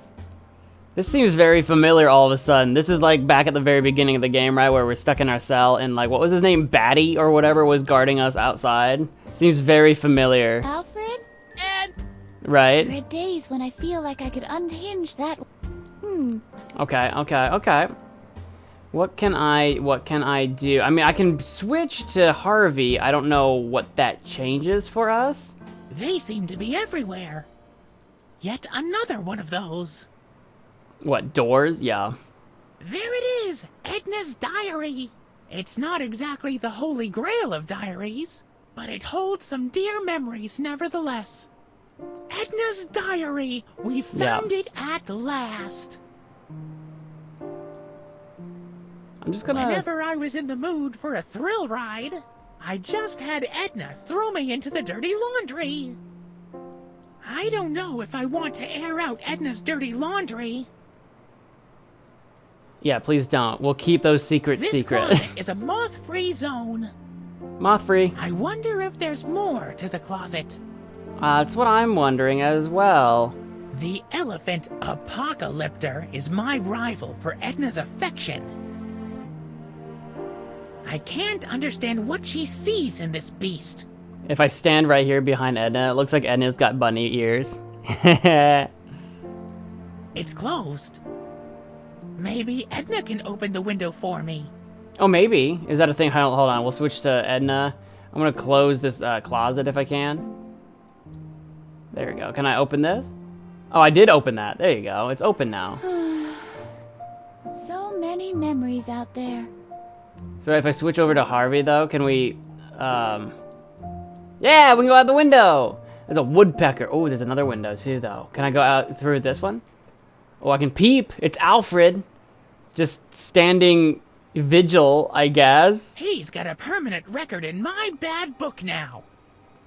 Speaker 3: This seems very familiar all of a sudden. This is like back at the very beginning of the game, right? Where we're stuck in our cell and like, what was his name? Batty or whatever was guarding us outside. Seems very familiar,
Speaker 1: Alfred?
Speaker 7: Ed!
Speaker 3: right?
Speaker 1: There are days when I feel like I could unhinge that...
Speaker 3: Okay. What can I do? I mean, I can switch to Harvey. I don't know what that changes for us.
Speaker 2: They seem to be everywhere. Yet another one of those.
Speaker 3: What, doors? Yeah.
Speaker 2: There it is, Edna's diary. It's not exactly the holy grail of diaries, but it holds some dear memories nevertheless. Edna's diary! We found it at last!
Speaker 3: I'm just gonna...
Speaker 2: Whenever I was in the mood for a thrill ride, I just had Edna throw me into the dirty laundry. I don't know if I want to air out Edna's dirty laundry.
Speaker 3: Yeah, please don't. We'll keep those secrets
Speaker 2: This
Speaker 3: secret.
Speaker 2: closet is a moth-free zone.
Speaker 3: Moth-free.
Speaker 2: I wonder if there's more to the closet.
Speaker 3: That's what I'm wondering as well.
Speaker 2: The elephant Apocalyptor is my rival for Edna's affection. I can't understand what she sees in this beast.
Speaker 3: If I stand right here behind Edna, it looks like Edna's got bunny ears.
Speaker 2: It's closed. Maybe Edna can open the window for me.
Speaker 3: Oh, maybe. Is that a thing? Hold on. We'll switch to Edna. I'm going to close this closet if I can. There we go. Can I open this? Oh, I did open that. There you go. It's open now.
Speaker 1: So many memories out there.
Speaker 3: So if I switch over to Harvey, though, can we... Yeah, we can go out the window. There's a woodpecker. Oh, there's another window, too, though. Can I go out through this one? Oh, I can peep. It's Alfred. Just standing vigil, I guess.
Speaker 2: He's got a permanent record in my bad book now.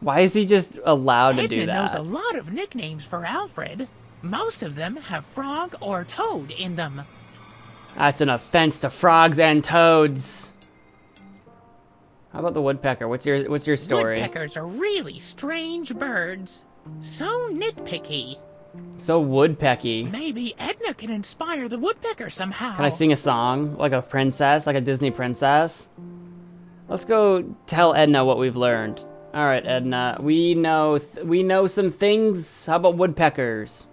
Speaker 3: Why is he just allowed to
Speaker 2: Edna
Speaker 3: do
Speaker 2: knows a
Speaker 3: that?
Speaker 2: lot of nicknames for Alfred. Most of them have frog or toad in them.
Speaker 3: That's an offense to frogs and toads. How about the woodpecker? What's your story?
Speaker 2: Woodpeckers are really strange birds. So nitpicky.
Speaker 3: So woodpecky.
Speaker 2: Maybe Edna can inspire the woodpecker somehow.
Speaker 3: Can I sing a song like a princess, like a Disney princess? Let's go tell Edna what we've learned. All right, Edna, we know some things. How about woodpeckers?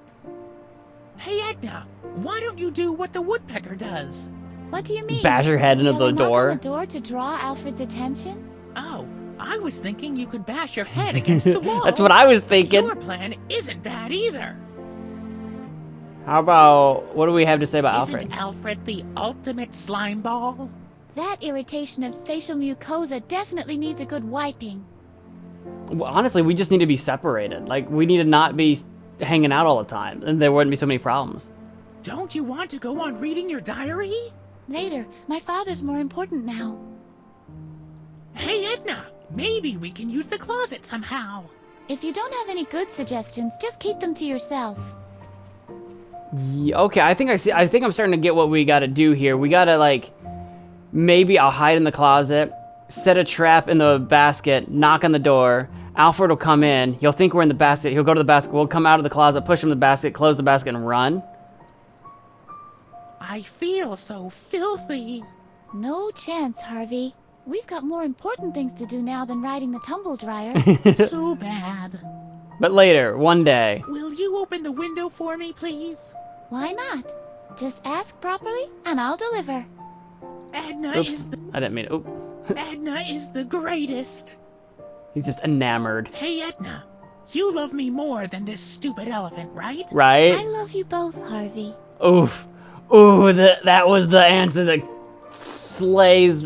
Speaker 2: Hey, Edna, why don't you do what the woodpecker does?
Speaker 1: What do you mean?
Speaker 3: Bash your head into
Speaker 1: Shall
Speaker 3: the
Speaker 1: I knock
Speaker 3: door?
Speaker 1: on the door to draw Alfred's attention?
Speaker 2: Oh, I was thinking you could bash your head against the wall.
Speaker 3: That's what I was thinking.
Speaker 2: Your plan isn't bad either.
Speaker 3: How about, what do we have to say about
Speaker 2: Isn't
Speaker 3: Alfred?
Speaker 2: Alfred the ultimate slime ball?
Speaker 1: That irritation of facial mucosa definitely needs a good wiping.
Speaker 3: Well, honestly, we just need to be separated. Like, we need to not be hanging out all the time, and there wouldn't be so many problems.
Speaker 2: Don't you want to go on reading your diary?
Speaker 1: Later, my father's more important now.
Speaker 2: Hey, Edna, maybe we can use the closet somehow.
Speaker 1: If you don't have any good suggestions, just keep them to yourself.
Speaker 3: Yeah, okay, I think I'm starting to get what we gotta do here. We gotta, like, maybe I'll hide in the closet, set a trap in the basket, knock on the door. Alfred will come in. He'll think we're in the basket. He'll go to the basket. We'll come out of the closet, push him in the basket, close the basket, and run.
Speaker 2: I feel so filthy.
Speaker 1: No chance, Harvey. We've got more important things to do now than riding the tumble dryer.
Speaker 2: Too bad.
Speaker 3: But later, one day.
Speaker 2: Will you open the window for me, please?
Speaker 1: Why not? Just ask properly, and I'll deliver.
Speaker 2: Edna
Speaker 3: Oops,
Speaker 2: is the
Speaker 3: I didn't mean it. Oop.
Speaker 2: Edna is the greatest.
Speaker 3: He's just enamored.
Speaker 2: Hey, Edna. You love me more than this stupid elephant, right?
Speaker 3: Right?
Speaker 1: I love you both, Harvey.
Speaker 3: Oof. Ooh, that was the answer that slays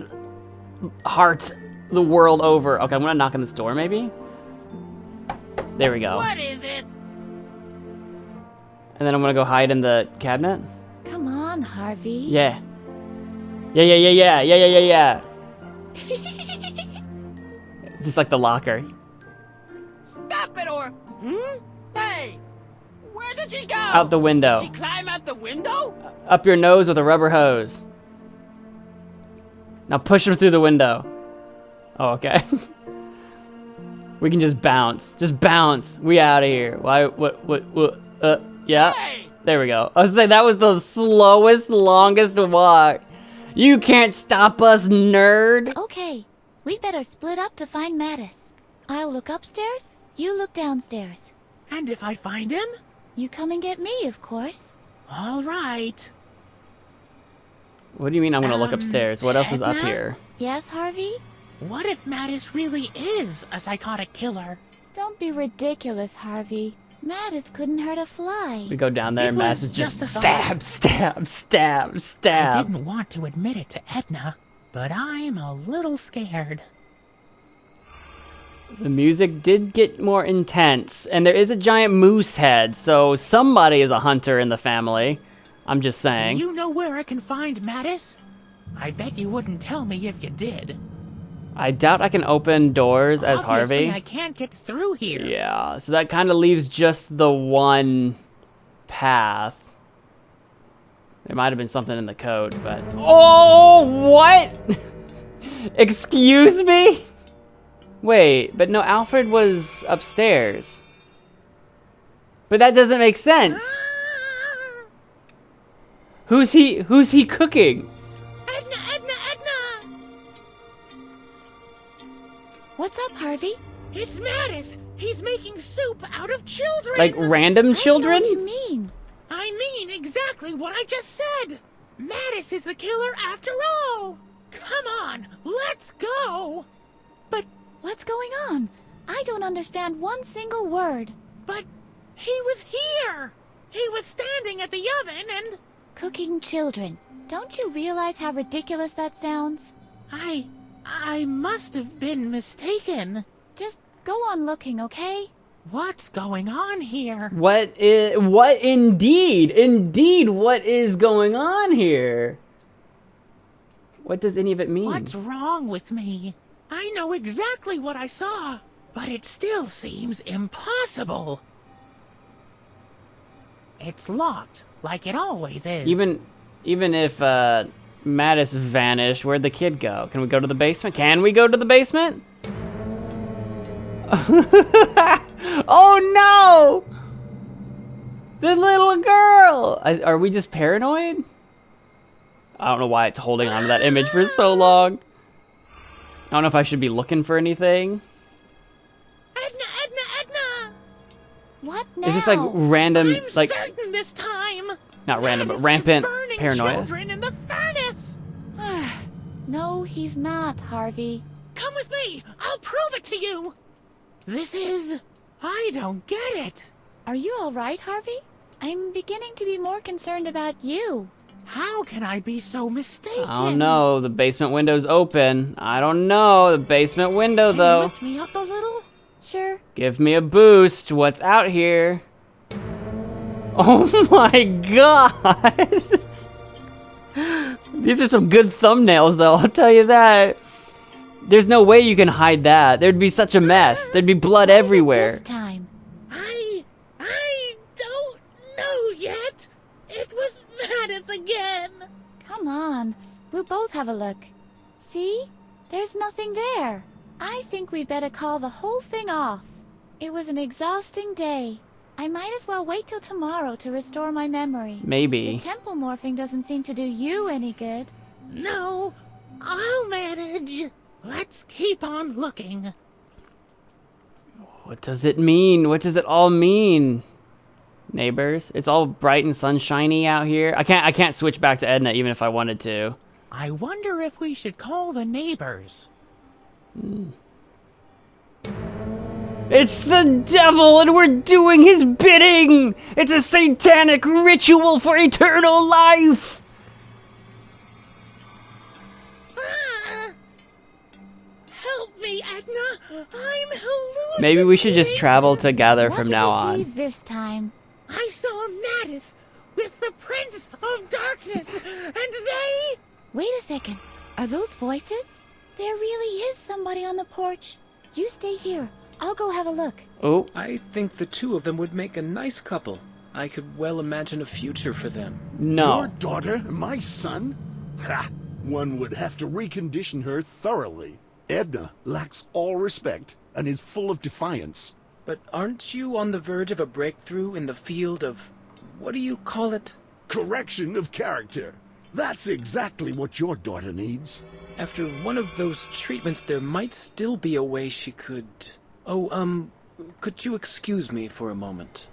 Speaker 3: hearts the world over. Okay, I'm gonna knock on this door, maybe? There we go.
Speaker 7: What is it?
Speaker 3: And then I'm gonna go hide in the cabinet.
Speaker 1: Come on, Harvey.
Speaker 3: Yeah. Yeah. It's just like the locker.
Speaker 7: Stop it or... Hey! Where did she go?
Speaker 3: Out the window.
Speaker 7: Did she climb out the window?
Speaker 3: Up your nose with a rubber hose. Now push him through the window. Oh, okay. We can just bounce. Just bounce. We out of here. Why? What? Yeah.
Speaker 7: Hey!
Speaker 3: There we go. I was saying that was the slowest, longest walk. You can't stop us, nerd.
Speaker 1: Okay, we better split up to find Mattis. I'll look upstairs, you look downstairs.
Speaker 2: And if I find him?
Speaker 1: You come and get me, of course.
Speaker 2: All right.
Speaker 3: What do you mean I'm gonna look upstairs? What else is up
Speaker 2: Edna?
Speaker 3: here?
Speaker 1: Yes, Harvey?
Speaker 2: What if Mattis really is a psychotic killer?
Speaker 1: Don't be ridiculous, Harvey. Mattis couldn't hurt a fly.
Speaker 3: We go down there
Speaker 2: It
Speaker 3: and
Speaker 2: was
Speaker 3: Mass is just
Speaker 2: just a
Speaker 3: stab.
Speaker 2: I didn't want to admit it to Edna, but I'm a little scared.
Speaker 3: The music did get more intense, and there is a giant moose head, so somebody is a hunter in the family. I'm just saying.
Speaker 2: Do you know where I can find Mattis? I bet you wouldn't tell me if you did.
Speaker 3: I doubt I can open doors as
Speaker 2: Obviously,
Speaker 3: Harvey.
Speaker 2: I can't get through here.
Speaker 3: Yeah, so that kind of leaves just the one path. There might have been something in the code, but... Oh, what? Excuse me? Wait, but no, Alfred was upstairs. But that doesn't make sense. Who's he cooking?
Speaker 2: Edna!
Speaker 1: What's up, Harvey?
Speaker 2: It's Mattis! He's making soup out of children!
Speaker 3: Like random children?
Speaker 1: I don't know what you mean.
Speaker 2: I mean exactly what I just said! Mattis is the killer after all! Come on, let's go! But
Speaker 1: What's going on? I don't understand one single word.
Speaker 2: he was here! He was standing at the oven and...
Speaker 1: Cooking children. Don't you realize how ridiculous that sounds?
Speaker 2: I must have been mistaken.
Speaker 1: Just go on looking, okay?
Speaker 2: What's going on here?
Speaker 3: What indeed, what is going on here? What does any of it mean?
Speaker 2: What's wrong with me? I know exactly what I saw, but it still seems impossible. It's locked, like it always is.
Speaker 3: Even if Mattis vanished, where'd the kid go? Can we go to the basement? Can we go to the basement? Oh no! The little girl! Are we just paranoid? I don't know why it's holding onto that image for so long. I don't know if I should be looking for anything.
Speaker 2: Edna!
Speaker 1: What now?
Speaker 3: It's just like random,
Speaker 2: I'm
Speaker 3: like,
Speaker 2: certain this time.
Speaker 3: not random, but
Speaker 2: Mattis is
Speaker 3: rampant
Speaker 2: burning
Speaker 3: paranoia.
Speaker 2: Children in the furnace.
Speaker 1: No, he's not, Harvey.
Speaker 2: Come with me. I'll prove it to you. This is... I don't get it.
Speaker 1: Are you all right, Harvey? I'm beginning to be more concerned about you.
Speaker 2: How can I be so mistaken?
Speaker 3: I don't know. The basement window's open. I don't know. The basement window,
Speaker 2: Can you
Speaker 3: though.
Speaker 2: lift me up a little?
Speaker 1: Sure.
Speaker 3: Give me a boost. What's out here? Oh my god. These are some good thumbnails, though. I'll tell you that. There's no way you can hide that. There'd be such a mess. There'd be blood everywhere.
Speaker 1: This time.
Speaker 2: I don't know yet. It was Mattis again.
Speaker 1: Come on. We'll both have a look. See? There's nothing there. I think we'd better call the whole thing off. It was an exhausting day. I might as well wait till tomorrow to restore my memory.
Speaker 3: Maybe.
Speaker 1: The temple morphing doesn't seem to do you any good.
Speaker 2: No, I'll manage. Let's keep on looking.
Speaker 3: What does it mean? What does it all mean? Neighbors? It's all bright and sunshiny out here. I can't switch back to Edna even if I wanted to.
Speaker 2: I wonder if we should call the neighbors.
Speaker 3: It's the devil and we're doing his bidding! It's a satanic ritual for eternal life!
Speaker 2: Help me, Edna! I'm hallucinating!
Speaker 3: Maybe we should just travel together
Speaker 1: What
Speaker 3: from
Speaker 1: did
Speaker 3: now
Speaker 1: you
Speaker 3: on.
Speaker 1: see this time?
Speaker 2: I saw Mattis with the Prince of Darkness, and they...
Speaker 1: Wait a second. Are those voices? There really is somebody on the porch. You stay here. I'll go have a look.
Speaker 3: Oh,
Speaker 6: I think the two of them would make a nice couple. I could well imagine a future for them.
Speaker 8: Your
Speaker 3: no.
Speaker 8: daughter, my son? Ha! One would have to recondition her thoroughly. Edna lacks all respect and is full of defiance.
Speaker 6: But aren't you on the verge of a breakthrough in the field of... what do you call it?
Speaker 8: Correction of character. That's exactly what your daughter needs.
Speaker 6: After one of those treatments, there might still be a way she could... Oh, could you excuse me for a moment?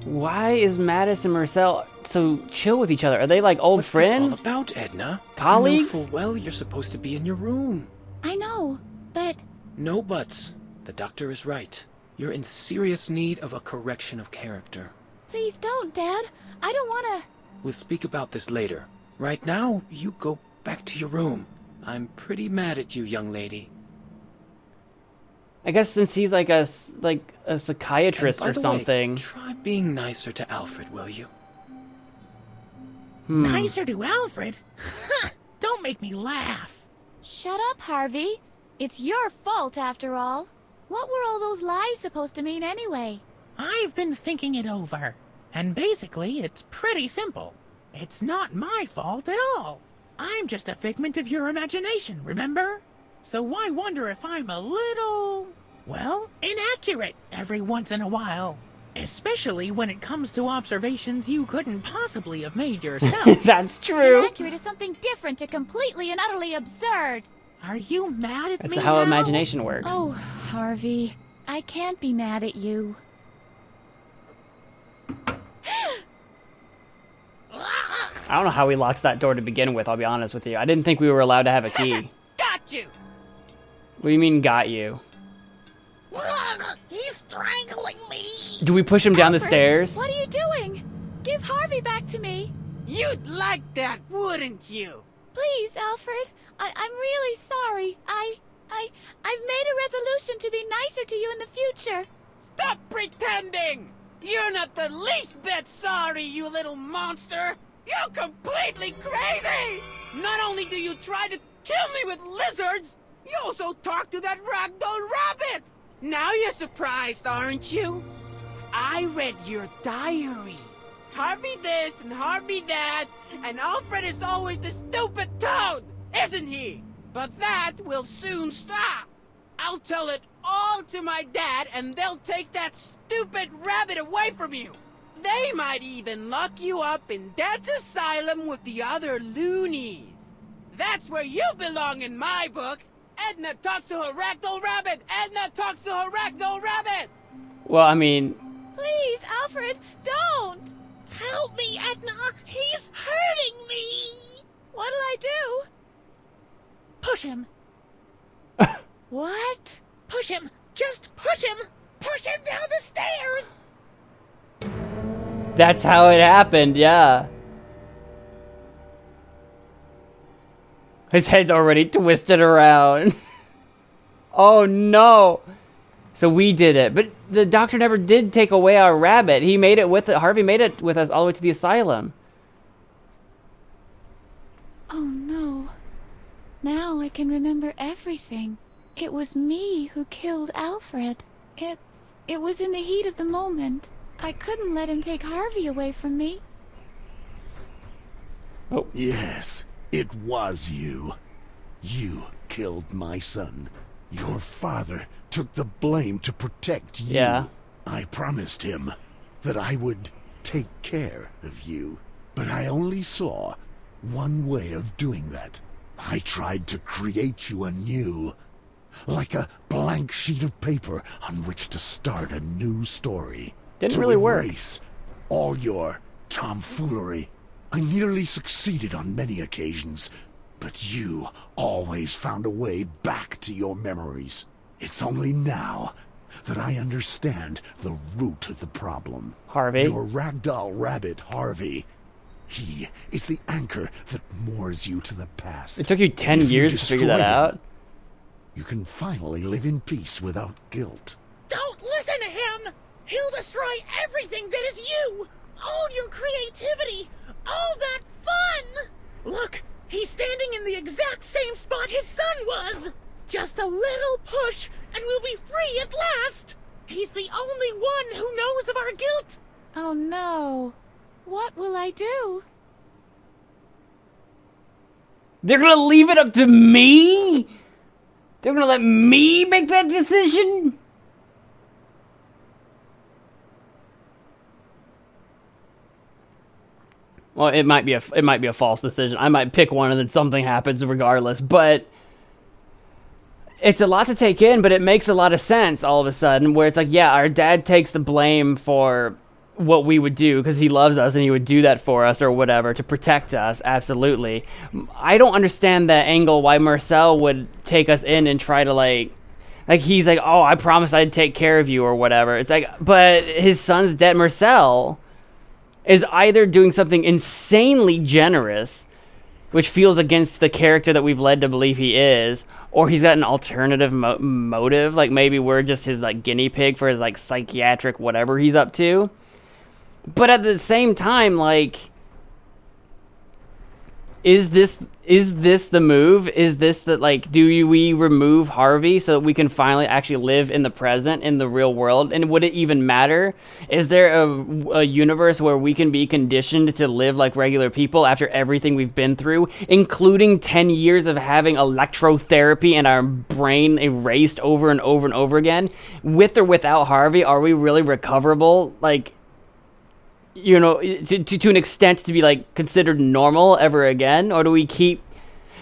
Speaker 3: Why is Mattis and Marcel so chill with each other? Are they like old
Speaker 6: What's
Speaker 3: friends?
Speaker 6: this all about, Edna?
Speaker 3: Colleagues?
Speaker 6: You know full well you're supposed to be in your room.
Speaker 1: I know, but
Speaker 6: No buts. The doctor is right. You're in serious need of a correction of character.
Speaker 1: please don't, Dad. I don't wanna...
Speaker 6: We'll speak about this later. Right now, you go back to your room. I'm pretty mad at you, young lady.
Speaker 3: I guess since he's like a psychiatrist
Speaker 6: And
Speaker 3: or
Speaker 6: by the way,
Speaker 3: something.
Speaker 6: try being nicer to Alfred, will you?
Speaker 2: Nicer to Alfred? Ha! Don't make me laugh.
Speaker 1: Shut up, Harvey. It's your fault, after all. What were all those lies supposed to mean anyway?
Speaker 2: I've been thinking it over, and basically it's pretty simple. It's not my fault at all. I'm just a figment of your imagination, remember? So why wonder if I'm a little, well, inaccurate every once in a while? Especially when it comes to observations you couldn't possibly have made yourself.
Speaker 3: That's true.
Speaker 1: Inaccurate is something different and completely and utterly absurd.
Speaker 2: Are you mad at
Speaker 3: That's
Speaker 2: me
Speaker 3: how
Speaker 2: now?
Speaker 3: imagination works.
Speaker 1: Oh, Harvey. I can't be mad at you.
Speaker 3: I don't know how we locked that door to begin with, I'll be honest with you. I didn't think we were allowed to have a key.
Speaker 7: Got you!
Speaker 3: What do you mean, got you?
Speaker 7: He's strangling me!
Speaker 3: Do we push him down the
Speaker 1: Alfred,
Speaker 3: stairs?
Speaker 1: What are you doing? Give Harvey back to me.
Speaker 7: You'd like that, wouldn't you?
Speaker 1: Please, Alfred. I'm really sorry. I've made a resolution to be nicer to you in the future.
Speaker 7: Stop pretending! You're not the least bit sorry, you little monster! You're completely crazy! Not only do you try to kill me with lizards, you also talk to that ragdoll rabbit! Now you're surprised, aren't you? I read your diary. Harvey this and Harvey that, and Alfred is always the stupid toad, isn't he? But that will soon stop. I'll tell it all to my dad, and they'll take that stupid rabbit away from you. They might even lock you up in Dad's asylum with the other loonies. That's where you belong in my book. Edna talks to her ragdoll rabbit. Edna talks to her ragdoll rabbit.
Speaker 3: Well, I mean,
Speaker 1: Please, Alfred, don't.
Speaker 2: Help me, Edna! He's hurting me!
Speaker 1: What'll I do?
Speaker 2: Push him!
Speaker 1: What?
Speaker 2: Push him! Just push him! Push him down the stairs!
Speaker 3: that's how it happened, yeah. His head's already twisted around. Oh no. So we did it, but the doctor never did take away our rabbit. He made it with it. Harvey made it with us all the way to the asylum.
Speaker 1: Oh no. Now I can remember everything. It was me who killed Alfred. It was in the heat of the moment. I couldn't let him take Harvey away from me.
Speaker 8: Yes, it was you. You killed my son. Your father took the blame to protect you.
Speaker 3: Yeah.
Speaker 8: I promised him that I would take care of you. But I only saw one way of doing that. I tried to create you anew. Like a blank sheet of paper on which to start a new story.
Speaker 3: Didn't
Speaker 8: to
Speaker 3: really work.
Speaker 8: erase all your tomfoolery. I nearly succeeded on many occasions, but you always found a way back to your memories. It's only now that I understand the root of the problem.
Speaker 3: Harvey.
Speaker 8: Your ragdoll rabbit, Harvey. He is the anchor that moors you to the past.
Speaker 3: It took you 10
Speaker 8: If you
Speaker 3: years to figure that
Speaker 8: destroy him,
Speaker 3: out.
Speaker 8: you can finally live in peace without guilt.
Speaker 2: Don't listen to him! He'll destroy everything that is you! All your creativity! All that fun! Look, he's standing in the exact same spot his son was! Just a little push, and we'll be free at last! He's the only one who knows of our guilt!
Speaker 1: Oh no. What will I do?
Speaker 3: They're gonna leave it up to me? They're gonna let me make that decision? Well, it might be a false decision. I might pick one and then something happens regardless, but it's a lot to take in, but it makes a lot of sense all of a sudden, where it's like, yeah, our dad takes the blame for what we would do because he loves us and he would do that for us or whatever to protect us. Absolutely. I don't understand that angle why Marcel would take us in and try to like he's like, oh, I promised I'd take care of you or whatever. It's like, but his son's dead. Marcel is either doing something insanely generous, which feels against the character that we've led to believe he is, or he's got an alternative motive, like maybe we're just his like guinea pig for his like psychiatric whatever he's up to. But at the same time, like, is this the move? Is this the, like, we remove Harvey so that we can finally actually live in the present, in the real world? And would it even matter? Is there a universe where we can be conditioned to live like regular people after everything we've been through, including 10 years of having electrotherapy and our brain erased over and over and over again? With or without Harvey, are we really recoverable? Like, you know, to an extent to be like considered normal ever again? Or do we keep,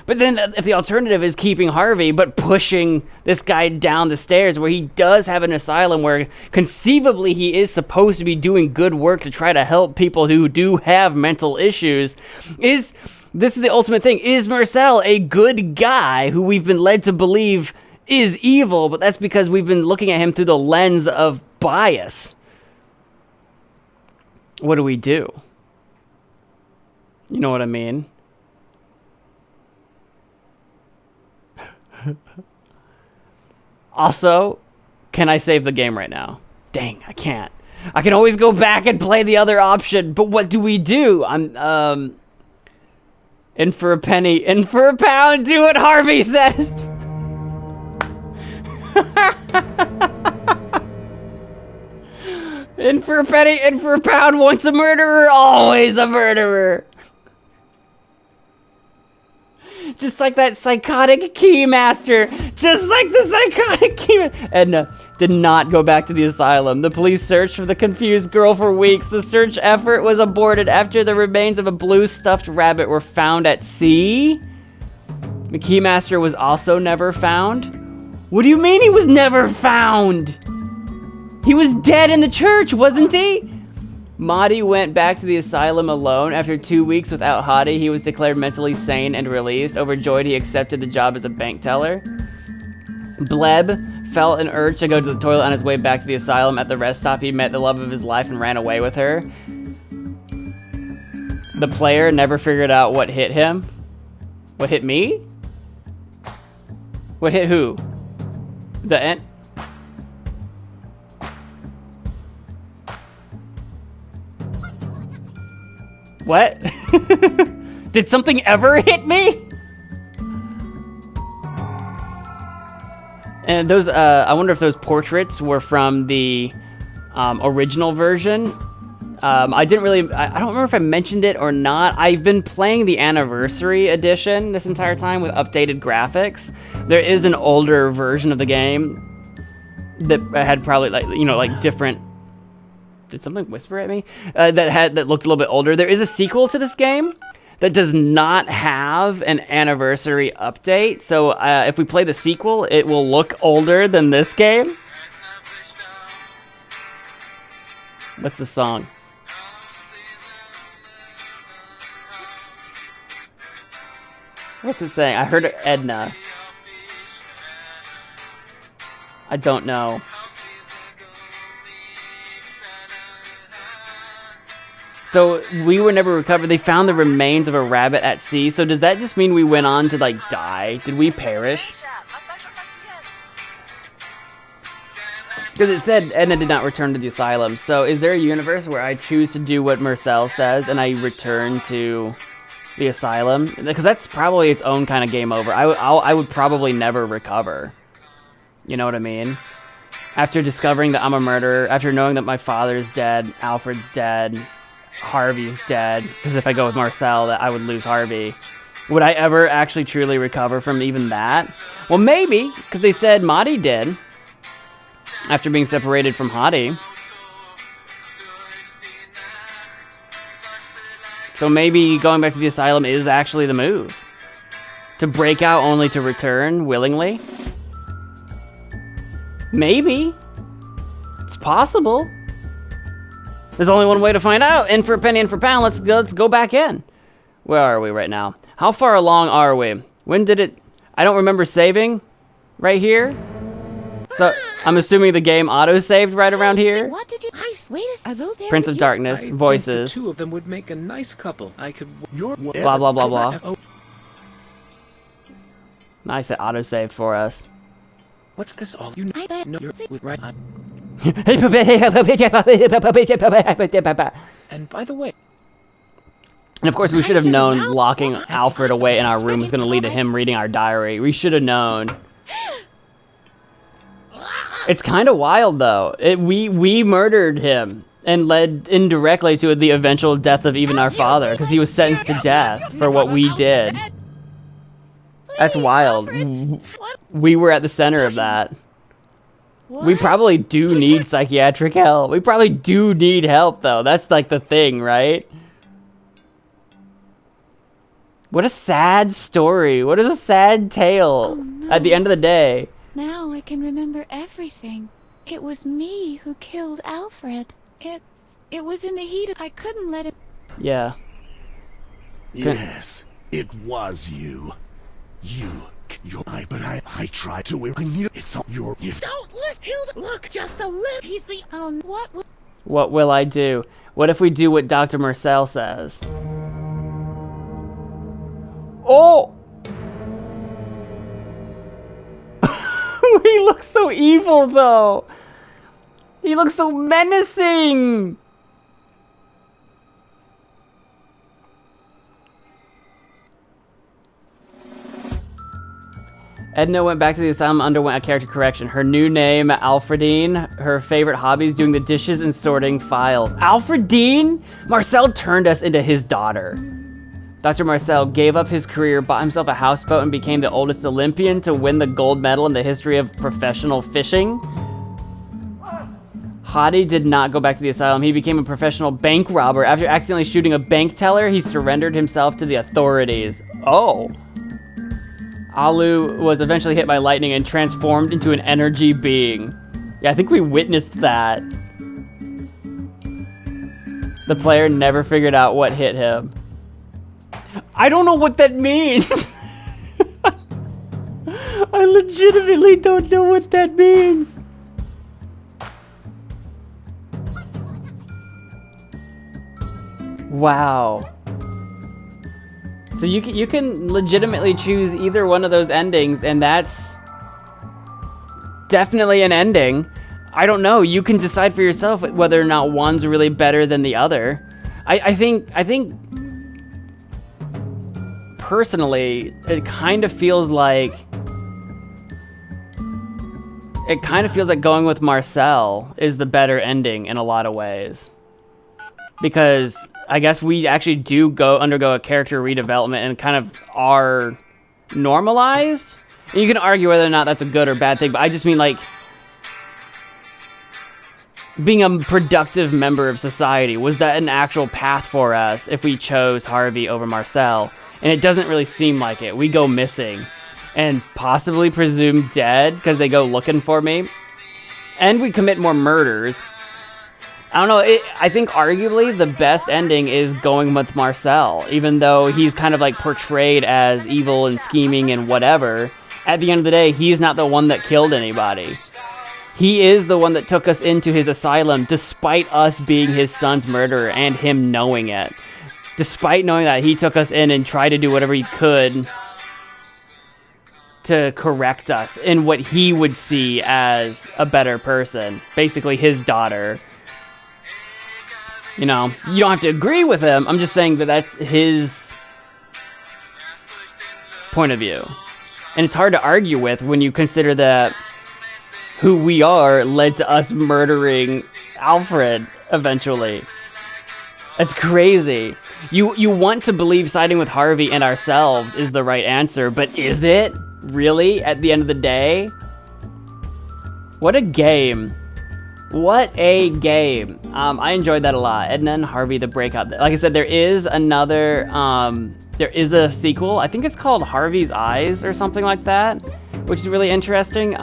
Speaker 3: but then if the alternative is keeping Harvey but pushing this guy down the stairs where he does have an asylum where conceivably he is supposed to be doing good work to try to help people who do have mental issues, this is the ultimate thing. Is Marcel a good guy who we've been led to believe is evil, but that's because we've been looking at him through the lens of bias? What do we do? You know what I mean? Also, can I save the game right now? Dang, I can't. I can always go back and play the other option, but what do we do? I'm, in for a penny, in for a pound, do what Harvey says! In for a penny, in for a pound, once a murderer, always a murderer. Just like that psychotic keymaster. Just like the psychotic keymaster. Edna did not go back to the asylum. The police searched for the confused girl for weeks. The search effort was aborted after the remains of a blue stuffed rabbit were found at sea. The keymaster was also never found. What do you mean he was never found? He was dead in the church, wasn't he? Mahdi went back to the asylum alone. After 2 weeks without Hadi, he was declared mentally sane and released. Overjoyed, he accepted the job as a bank teller. Bleb felt an urge to go to the toilet on his way back to the asylum. At the rest stop, he met the love of his life and ran away with her. The player never figured out what hit him. What hit me? What hit who? The end? What? Did something ever hit me? And those, I wonder if those portraits were from the original version. I don't remember if I mentioned it or not. I've been playing the anniversary edition this entire time with updated graphics. There is an older version of the game that had probably like different. Did something whisper at me? That looked a little bit older. There is a sequel to this game that does not have an anniversary update. So if we play the sequel, it will look older than this game. What's the song? What's it saying? I heard Edna. I don't know. So we were never recovered. They found the remains of a rabbit at sea. So does that just mean we went on to like die? Did we perish? Because it said Edna did not return to the asylum. So is there a universe where I choose to do what Marcel says and I return to the asylum? Because that's probably its own kind of game over. I would probably never recover. You know what I mean? After discovering that I'm a murderer, after knowing that my father's dead, Alfred's dead, Harvey's dead, because if I go with Marcel, that I would lose Harvey. Would I ever actually truly recover from even that? Well, maybe, because they said Maddie did. After being separated from Hottie. So maybe going back to the asylum is actually the move. To break out only to return willingly? Maybe. It's possible. There's only one way to find out. In for a penny, in for a pound. Let's go back in. Where are we right now? How far along are we? When did it... I don't remember saving. Right here? So, I'm assuming the game auto-saved right around here.
Speaker 1: What did you... Wait, are those there?
Speaker 3: Prince of Darkness,
Speaker 6: I
Speaker 3: voices.
Speaker 6: think the two of them would make a nice couple. I could...
Speaker 3: Blah, blah, blah, blah.
Speaker 6: Oh,
Speaker 3: Nice, it auto-saved for us.
Speaker 6: what's this all? You know you're with right. And by the way...
Speaker 3: And of course, we should have known locking Alfred away in our room was going to lead to him reading our diary. We should have known. It's kind of wild, though. We murdered him and led indirectly to the eventual death of even our father, because he was sentenced to death for what we did. That's wild. We were at the center of that. We probably do need psychiatric help. We probably do need help, though. That's like the thing, right? What a sad story. What is a sad tale at the end of the day.
Speaker 1: Now I can remember everything. It was me who killed Alfred. It was in the heat of... I couldn't let it...
Speaker 3: Yeah.
Speaker 8: Yes, it was you. But I tried to... I knew it's all your gift.
Speaker 7: Don't listen, Hilda. Look, just a lip. He's the...
Speaker 3: What will I do? What if we do what Dr. Marcel says? Oh! He looks so evil, though. He looks so menacing. Edna went back to the asylum, underwent a character correction. Her new name, Alfredine. Her favorite hobbies, doing the dishes and sorting files. Alfredine? Marcel turned us into his daughter. Dr. Marcel gave up his career, bought himself a houseboat, and became the oldest Olympian to win the gold medal in the history of professional fishing. Hottie did not go back to the asylum. He became a professional bank robber. After accidentally shooting a bank teller, he surrendered himself to the authorities. Oh. Alu was eventually hit by lightning and transformed into an energy being. Yeah, I think we witnessed that. The player never figured out what hit him. I don't know what that means. I legitimately don't know what that means. Wow. So you can legitimately choose either one of those endings, and that's definitely an ending. I don't know. You can decide for yourself whether or not one's really better than the other. I think personally, it kind of feels like going with Marcel is the better ending in a lot of ways. Because I guess we actually do undergo a character redevelopment and kind of are normalized. And you can argue whether or not that's a good or bad thing, but I just mean like being a productive member of society. Was that an actual path for us if we chose Harvey over Marcel? And it doesn't really seem like it. We go missing and possibly presumed dead because they go looking for me. And we commit more murders. I don't know, I think arguably the best ending is going with Marcel, even though he's kind of like portrayed as evil and scheming and whatever. At the end of the day, he's not the one that killed anybody. He is the one that took us into his asylum despite us being his son's murderer and him knowing it. Despite knowing that, he took us in and tried to do whatever he could to correct us in what he would see as a better person. Basically, his daughter. You know, you don't have to agree with him. I'm just saying that that's his point of view. And it's hard to argue with when you consider that who we are led to us murdering Alfred eventually. It's crazy. You want to believe siding with Harvey and ourselves is the right answer, but is it really at the end of the day? What a game. What a game. I enjoyed that a lot. Edna and Harvey, the Breakout. Like I said, there is another, there is a sequel. I think it's called Harvey's Eyes or something like that, which is really interesting.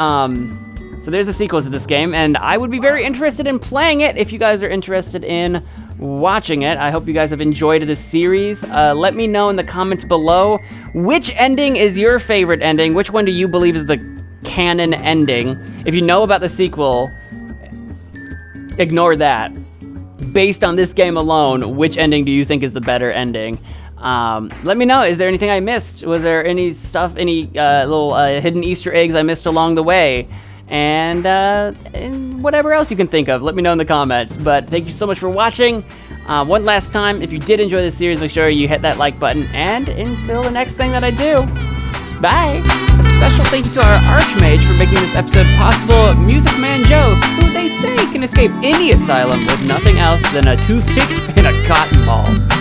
Speaker 3: So there's a sequel to this game, and I would be very interested in playing it if you guys are interested in watching it. I hope you guys have enjoyed this series. Let me know in the comments below, which ending is your favorite ending? Which one do you believe is the canon ending? If you know about the sequel, ignore that. Based on this game alone, which ending do you think is the better ending? Let me know. Is there anything I missed? Was there any stuff, any little hidden Easter eggs I missed along the way? And whatever else you can think of, let me know in the comments. But thank you so much for watching. One last time, if you did enjoy this series, make sure you hit that like button. And until the next thing that I do, bye! A special thank you to our Archmage for making this episode possible, MagicManMo, who they say can escape any asylum with nothing else than a toothpick and a cotton ball.